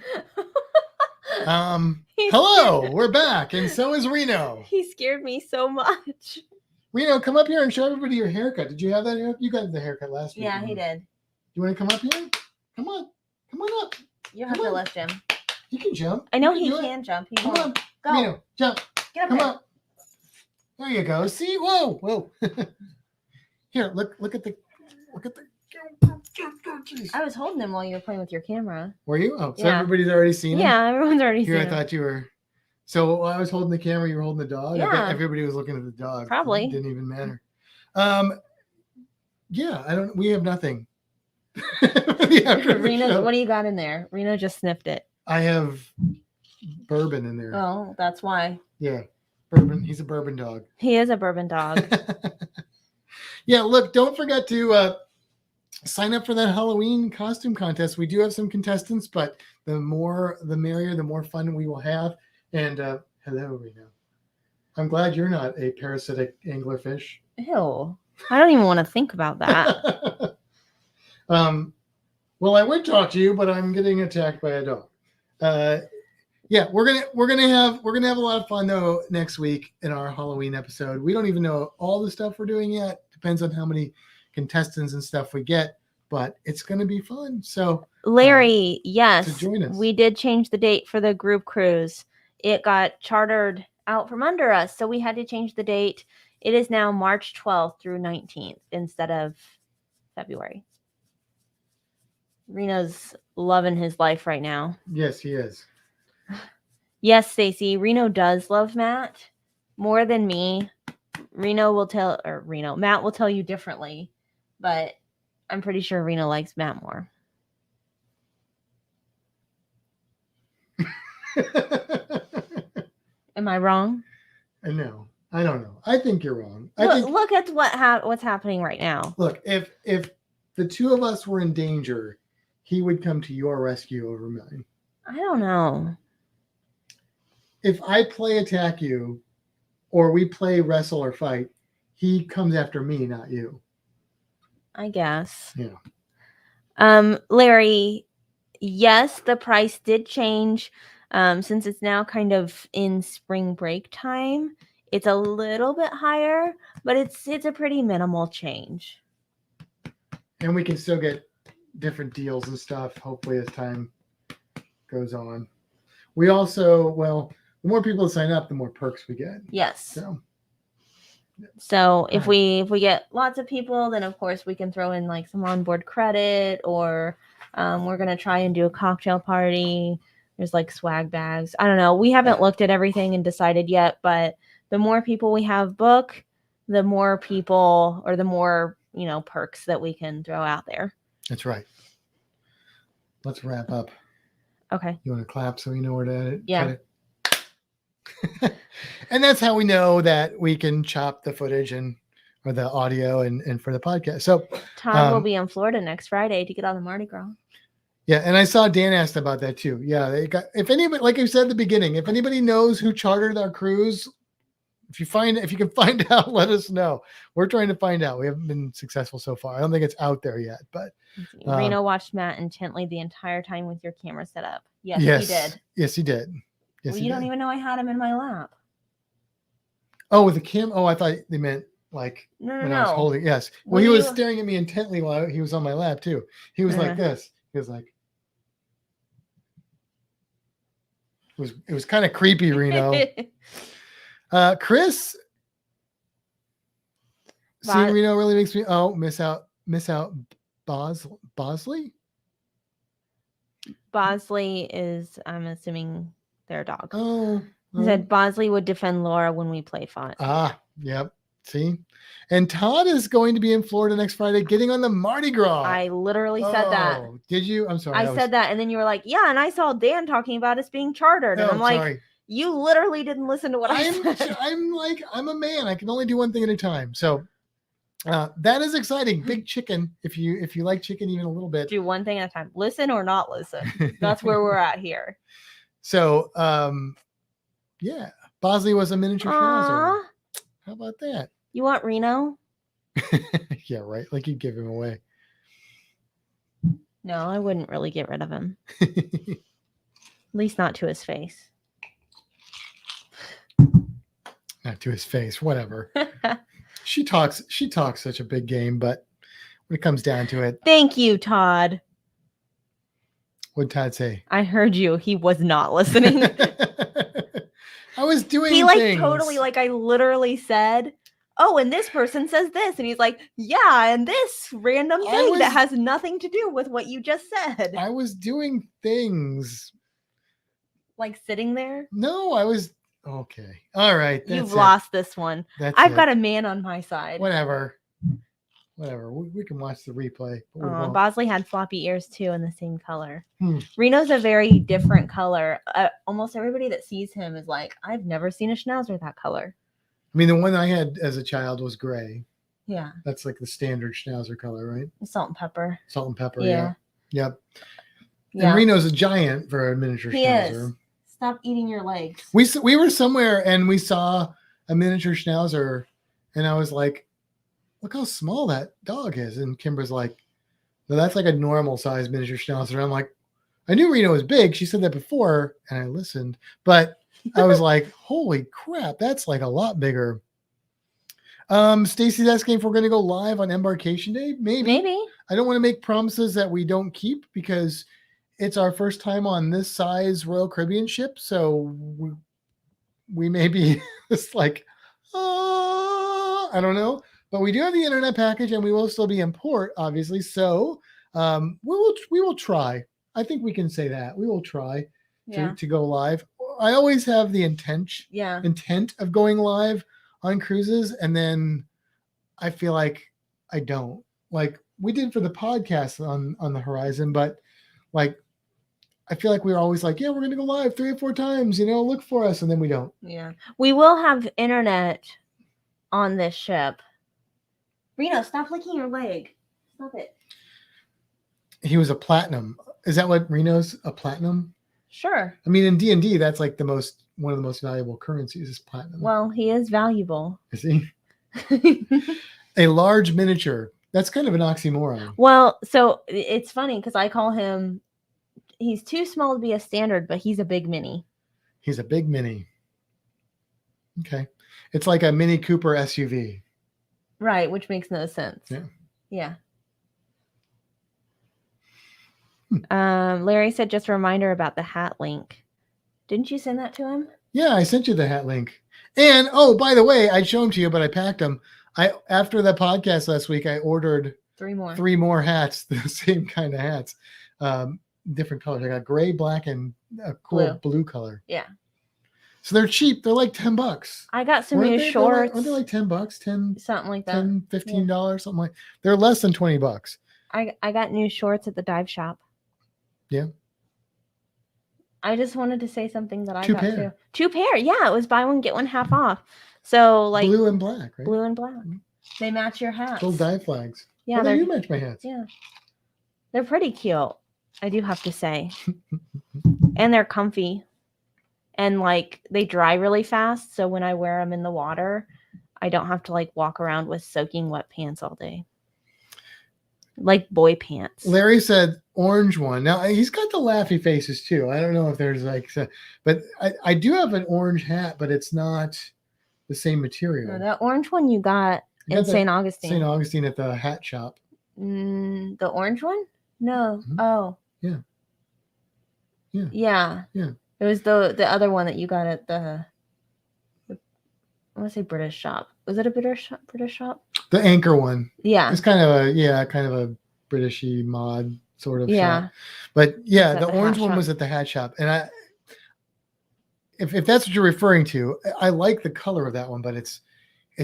Hello, we're back. And so is Reno. He scared me so much. Reno, come up here and show everybody your haircut. Did you have that haircut? You got the haircut last week. Yeah, he did. You want to come up here? Come on. Come on up. You have to lift him. You can jump. I know he can jump. He Come won't. on. Go. Reno, jump. Get up Come there. on. There you go. See? Whoa. Whoa. Here, look at the. I was holding him while you were playing with your camera. Were you? Oh, so Yeah. everybody's already seen him? Yeah, everyone's already Here, seen I him. thought you were. So while I was holding the camera, you were holding the dog? I bet Yeah. everybody was looking at the dog. Probably. It didn't even matter. Yeah, we have nothing. Reno, what do you got in there? Reno just sniffed it. I have bourbon in there. Oh, that's why. Yeah, bourbon. He's a bourbon dog. He is a bourbon dog. Yeah, look, don't forget to sign up for that Halloween costume contest. We do have some contestants, but the more the merrier, the more fun we will have. And hello, Reno. I'm glad you're not a parasitic anglerfish. Ew. I don't even want to think about that. Well, I would talk to you, but I'm getting attacked by a dog. Yeah, we're gonna have a lot of fun though next week in our Halloween episode. We don't even know all the stuff we're doing yet. Depends on how many contestants and stuff we get, but it's gonna be fun. So Larry, yes, to join us. we did change the date for the group cruise. It got chartered out from under us, so we had to change the date. It is now March 12th through 19th instead of February. Reno's loving his life right now. Yes, he is. Yes, Stacy, Reno does love Matt more than me. Matt will tell you differently, but I'm pretty sure Reno likes Matt more. Am I wrong? No, I don't know. I think you're wrong. Look at what's happening right now. Look, if the two of us were in danger, he would come to your rescue over mine. I don't know. If I play attack you, or we play wrestle or fight, he comes after me, not you. I guess. Yeah. Larry, yes, the price did change. Since it's now kind of in spring break time, it's a little bit higher, but it's a pretty minimal change. And we can still get different deals and stuff, hopefully, as time goes on. We also, the more people sign up, the more perks we get. Yes. So if Right. we get lots of people, then of course we can throw in like some onboard credit, or we're gonna try and do a cocktail party. There's like swag bags. I don't know. We haven't looked at everything and decided yet, but the more people we have book, the more people, or the more, perks that we can throw out there. That's right. Let's wrap up. Okay. You want to clap so you know where to Yeah. cut it? And that's how we know that we can chop the footage or the audio and for the podcast. So Todd will be in Florida next Friday to get on the Mardi Gras. Yeah, and I saw Dan asked about that too. Yeah, they got, if anybody, like I said at the beginning, if anybody knows who chartered our cruise, if you can find out, let us know. We're trying to find out. We haven't been successful so far. I don't think it's out there yet, but Reno watched Matt intently the entire time with your camera set up. Yes, yes, he did. Yes, he did. Yes, well, you don't even know I had him in my lap. Oh, with the cam. Oh, I thought they meant like No. I was holding. Yes. Well, he was staring at me intently while he was on my lap too. He was like this. He was like. It was kind of creepy, Reno. Chris, seeing Reno really makes me miss out Bosley. Bosley is, I'm assuming, their dog. Oh, he said Bosley would defend Laura when we play fought. Ah, yep. See, and Todd is going to be in Florida next Friday, getting on the Mardi Gras. I literally said that. Did you? I'm sorry. I said that, and then you were like, "Yeah," and I saw Dan talking about us being chartered, and I'm like, sorry. "You literally didn't listen to what I said." I'm a man. I can only do one thing at a time. So that is exciting. Big chicken. If you like chicken even a little bit, do one thing at a time. Listen or not listen. That's where we're at here. So yeah, Bosley was a miniature schnauzer. How about that? You want Reno? Yeah, right. Like you'd give him away. No, I wouldn't really get rid of him. At least not to his face. Not to his face. Whatever. She talks such a big game, but when it comes down to it. Thank you, Todd. What'd Todd say? I heard you. He was not listening. I was doing things. Totally, I literally said, oh, and this person says this. And he's like, yeah, and this random thing that has nothing to do with what you just said. I was doing things. Like sitting there? No, I was. Okay. All right. You've lost this one. I've got a man on my side. Whatever. We can watch the replay. Bosley had floppy ears too in the same color. Reno's a very different color. Almost everybody that sees him is like, I've never seen a schnauzer that color. I mean, the one I had as a child was gray. Yeah. That's like the standard schnauzer color, right? Salt and pepper. Salt and pepper, yeah. Yep. Yeah. And Reno's a giant for a miniature schnauzer. Is. Stop eating your legs. We were somewhere and we saw a miniature schnauzer and I was like, look how small that dog is. And Kimbra's like, no, that's like a normal size miniature schnauzer. I'm like, I knew Reno was big. She said that before and I listened, but I was like, holy crap, that's like a lot bigger. Stacy's asking if we're going to go live on Embarkation Day. Maybe. I don't want to make promises that we don't keep because it's our first time on this size Royal Caribbean ship. So we may be just like, I don't know. But we do have the internet package and we will still be in port, obviously. So we will try. I think we can say that. We will try to go live. I always have the intent of going live on cruises. And then I feel like I don't. Like we did for the podcast on the horizon. But like, I feel like we're always like, yeah, we're going to go live 3 or 4 times, look for us. And then we don't. Yeah. We will have internet on this ship. Reno, stop licking your leg. Stop it. He was a platinum. Is that what Reno's a platinum? Sure. I mean, in D&D, that's like one of the most valuable currencies is platinum. Well, he is valuable. Is he? A large miniature. That's kind of an oxymoron. Well, so it's funny because I call him, he's too small to be a standard, but he's a big mini. He's a big mini. Okay. It's like a Mini Cooper SUV. Right, which makes no sense. Yeah. Larry said just a reminder about the hat link. Didn't you send that to him? Yeah, I sent you the hat link. And by the way, I'd show them to you, but I packed them. After the podcast last week, I ordered 3 more. 3 more hats, the same kind of hats, different colors. I got gray, black, and a cool blue color. Yeah. So they're cheap. They're like $10. I got some new shorts. Aren't they like $10? 10 something like that. $10, $15, something like. They're less than $20. I got new shorts at the dive shop. Yeah. I just wanted to say something that I 2 got pair. too. 2 pair. Yeah, it was buy one get one half off. So like blue and black, right? Blue and black. They match your hats. Little dive flags. Yeah, you match my hats. Yeah. They're pretty cute. I do have to say. And they're comfy. And like they dry really fast. So when I wear them in the water, I don't have to like walk around with soaking wet pants all day. Like boy pants. Larry said orange one. Now he's got the laughy faces too. I don't know if there's like, but I do have an orange hat, but it's not the same material. No, that orange one you got in St. Augustine. St. Augustine at the hat shop. The orange one? No. Mm-hmm. Oh. Yeah. Yeah. Yeah. Yeah. It was the other one that you got at the I want to say British shop. Was it a British shop? The Anchor one. Yeah. It's kind of a Britishy mod sort of shop. But yeah, the orange one was at the hat shop. And if that's what you're referring to, I like the color of that one, but it's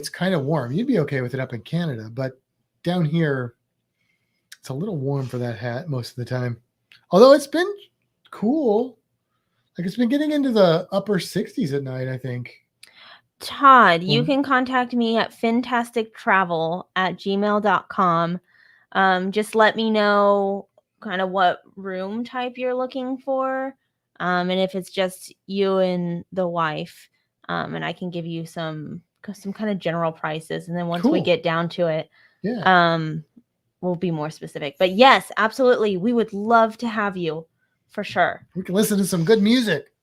kind of warm. You'd be okay with it up in Canada, but down here it's a little warm for that hat most of the time. Although it's been cool. Like it's been getting into the upper 60s at night, I think. Todd, you can contact me at fintastictravel@gmail.com. Just let me know kind of what room type you're looking for. And if it's just you and the wife, and I can give you some kind of general prices. And then once we get down to it, we'll be more specific. But yes, absolutely. We would love to have you for sure. We can listen to some good music.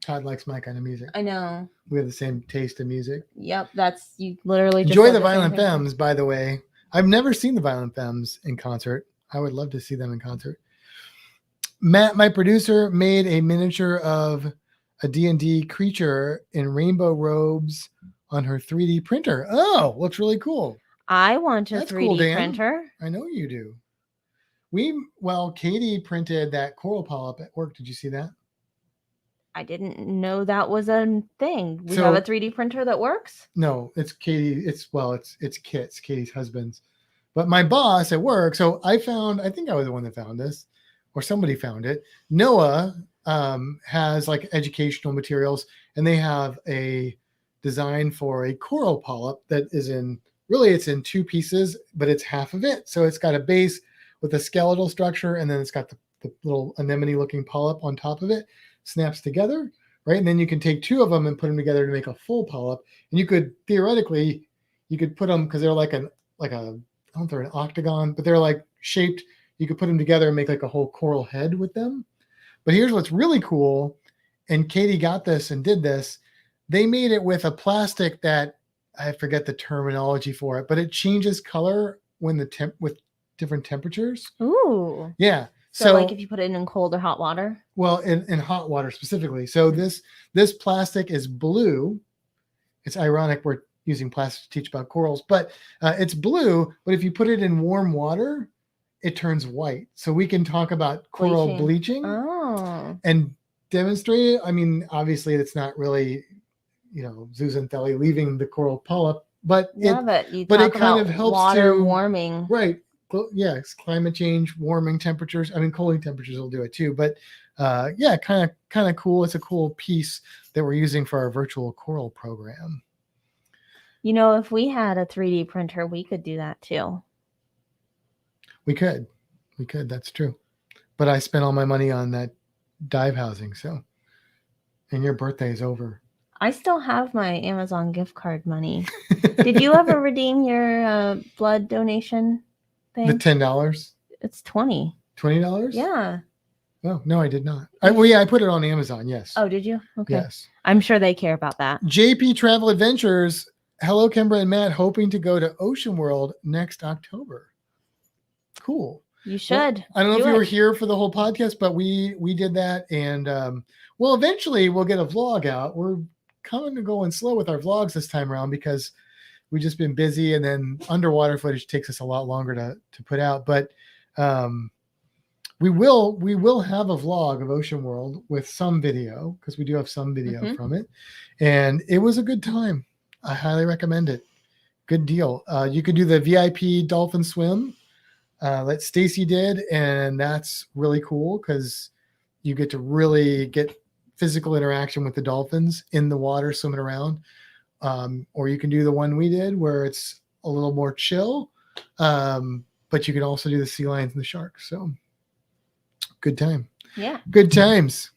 Todd likes my kind of music. I know. We have the same taste in music. Yep. That's you literally just enjoy the Violent Femmes, by the way. I've never seen the Violent Femmes in concert. I would love to see them in concert. Matt, my producer, made a miniature of a D&D creature in rainbow robes on her 3D printer. Oh, looks really cool. I want a 3D printer. I know you do. Katie printed that coral polyp at work. Did you see that? I didn't know that was a thing. We have a 3D printer that works? No, it's Katie. It's Kit's, Katie's husband's. But my boss at work, so I think I was the one that found this, or somebody found it. Noah has like educational materials, and they have a design for a coral polyp that is it's in two pieces, but it's half of it. So it's got a base with a skeletal structure, and then it's got the little anemone looking polyp on top of it. Snaps together, right? And then you can take two of them and put them together to make a full polyp. And you could theoretically, put them, because they're I don't know if they're an octagon, but they're like shaped. You could put them together and make like a whole coral head with them. But here's what's really cool. And Katie got this and did this. They made it with a plastic that I forget the terminology for it, but it changes color with different temperatures. Ooh. Yeah. So like if you put it in cold or hot water? Well, in hot water specifically. So this plastic is blue. It's ironic we're using plastic to teach about corals, but it's blue. But if you put it in warm water, it turns white. So we can talk about coral bleaching and demonstrate it. I mean, obviously it's not really, zooxanthellae leaving the coral polyp, but it kind of helps water warming. Right. Yeah, it's climate change, warming temperatures. I mean, cooling temperatures will do it too. But kind of cool. It's a cool piece that we're using for our virtual coral program. If we had a 3D printer, we could do that too. We could. That's true. But I spent all my money on that dive housing. And your birthday is over. I still have my Amazon gift card money. Did you ever redeem your blood donation thing? The $10? It's $20. $20? Yeah. Oh, no, I did not. I put it on Amazon, yes. Oh, did you? Okay. Yes. I'm sure they care about that. JP Travel Adventures. Hello, Kimbra and Matt, hoping to go to Ocean World next October. Cool. You should. Well, I don't know if you were here for the whole podcast, but we did that. And eventually we'll get a vlog out. We're kind of going slow with our vlogs this time around because we've just been busy, and then underwater footage takes us a lot longer to put out. But we will have a vlog of Ocean World with some video, because we do have some video from it. And it was a good time. I highly recommend it. Good deal. You could do the VIP Dolphin Swim that Stacy did, and that's really cool because you get to really get physical interaction with the dolphins in the water swimming around. Or you can do the one we did where it's a little more chill. but you can also do the sea lions and the sharks. So good time. Yeah. Good times.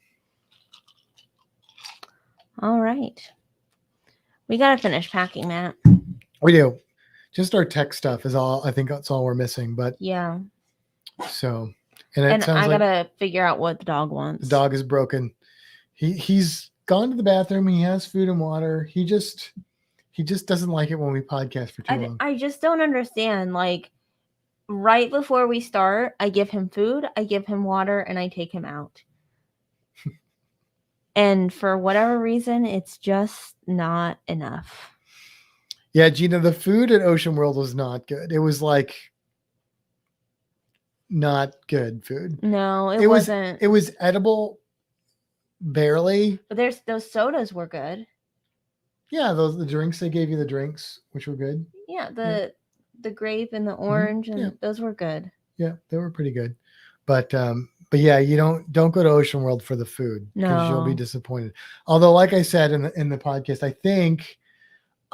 All right. We got to finish packing, Matt. We do. Just our tech stuff is all. I think that's all we're missing. But Yeah. so, and it And sounds I like got to figure out what the dog wants. the dog is broken. He's gone to the bathroom. He has food and water. He just doesn't like it when we podcast for too long. I just don't understand. Like, right before we start, I give him food, I give him water, and I take him out. And for whatever reason, it's just not enough. Yeah, Gina, the food at Ocean World was not good. It was like not good food. No, it wasn't. It was edible, barely. But those sodas were good. Yeah, the drinks, they gave you the drinks, which were good. Yeah, the grape and the orange, and those were good. Yeah, they were pretty good. But yeah, you don't go to Ocean World for the food because you'll be disappointed. Although, like I said in the podcast,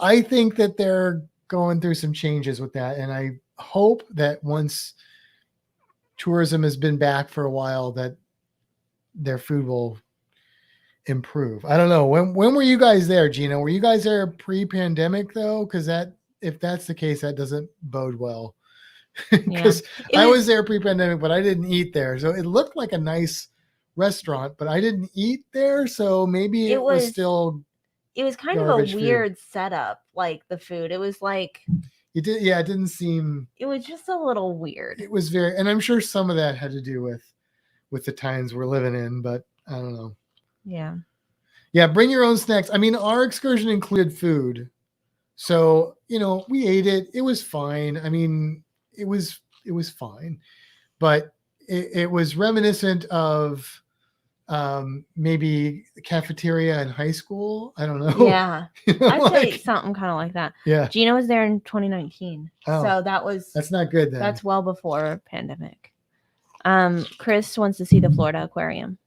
I think that they're going through some changes with that, and I hope that once tourism has been back for a while, that their food will improve. I don't know. When were you guys there, Gina? Were you guys there pre-pandemic though? Because if that's the case, that doesn't bode well. Because I was there pre-pandemic, but I didn't eat there. So it looked like a nice restaurant, but I didn't eat there. So maybe it was still. It was kind of a weird setup, like the food. It was like. It did. Yeah, it didn't seem. It was just a little weird. It was very, and I'm sure some of that had to do with the times we're living in, but I don't know. Yeah. Yeah, bring your own snacks. I mean, our excursion included food. So, we ate it. It was fine. I mean, it was fine. But it was reminiscent of maybe the cafeteria in high school. I don't know. Yeah. I'd say something kind of like that. Yeah. Gina was there in 2019. Oh, so that's not good then. That's well before pandemic. Chris wants to see the Florida aquarium.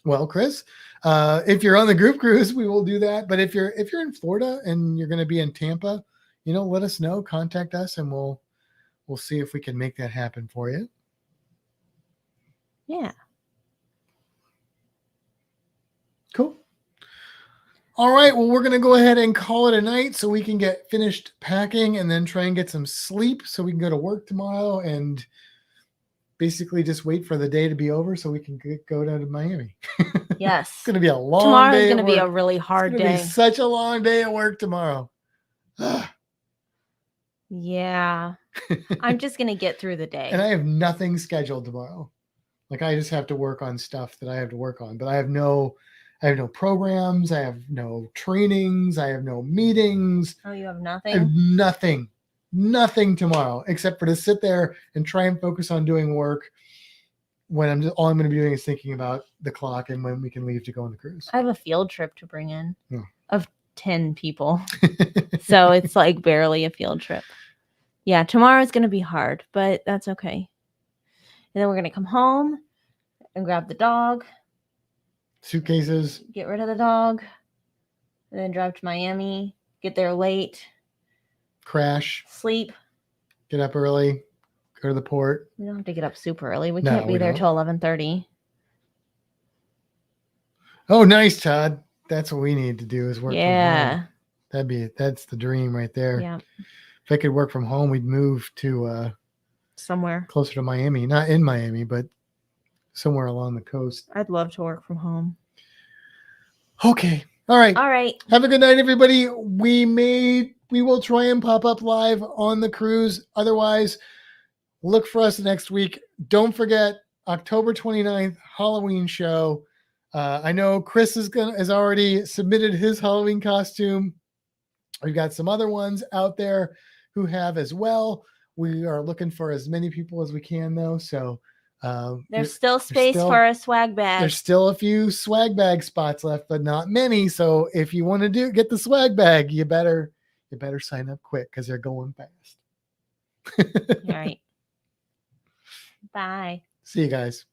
Well, Chris, if you're on the group cruise, we will do that. But if you're in Florida and you're going to be in Tampa, let us know, contact us, and we'll see if we can make that happen for you. Yeah. Cool. All right. Well, we're going to go ahead and call it a night so we can get finished packing and then try and get some sleep so we can go to work tomorrow and basically just wait for the day to be over so we can go down to Miami. Yes. It's going to be a long day. Tomorrow's going to be a really hard day. It's such a long day at work tomorrow. Yeah. I'm just going to get through the day. And I have nothing scheduled tomorrow. Like I just have to work on stuff that I have to work on, but I have no programs. I have no trainings. I have no meetings. Oh, you have nothing? I have nothing tomorrow except for to sit there and try and focus on doing work when all I'm going to be doing is thinking about the clock and when we can leave to go on the cruise. I have a field trip to bring in of 10 people. So it's like barely a field trip. Yeah, tomorrow's going to be hard, but that's okay. And then we're going to come home and grab the dog. Suitcases. Get rid of the dog. And then drive to Miami. Get there late. Crash. Sleep. Get up early. Go to the port. We don't have to get up super early. We can't be there till 11:30. Oh, nice, Todd. That's what we need to do is work from home. Yeah. That's the dream right there. Yeah. If I could work from home, we'd move to somewhere closer to Miami. Not in Miami, but somewhere along the coast. I'd love to work from home. Okay. All right. Have a good night, everybody. We will try and pop up live on the cruise. Otherwise, look for us next week. Don't forget October 29th, Halloween show. I know Chris has already submitted his Halloween costume. We've got some other ones out there who have as well. We are looking for as many people as we can, though. So there's still space for a swag bag. There's still a few swag bag spots left, but not many. So if you want to get the swag bag, you better sign up quick because they're going fast. All right. Bye. See you guys.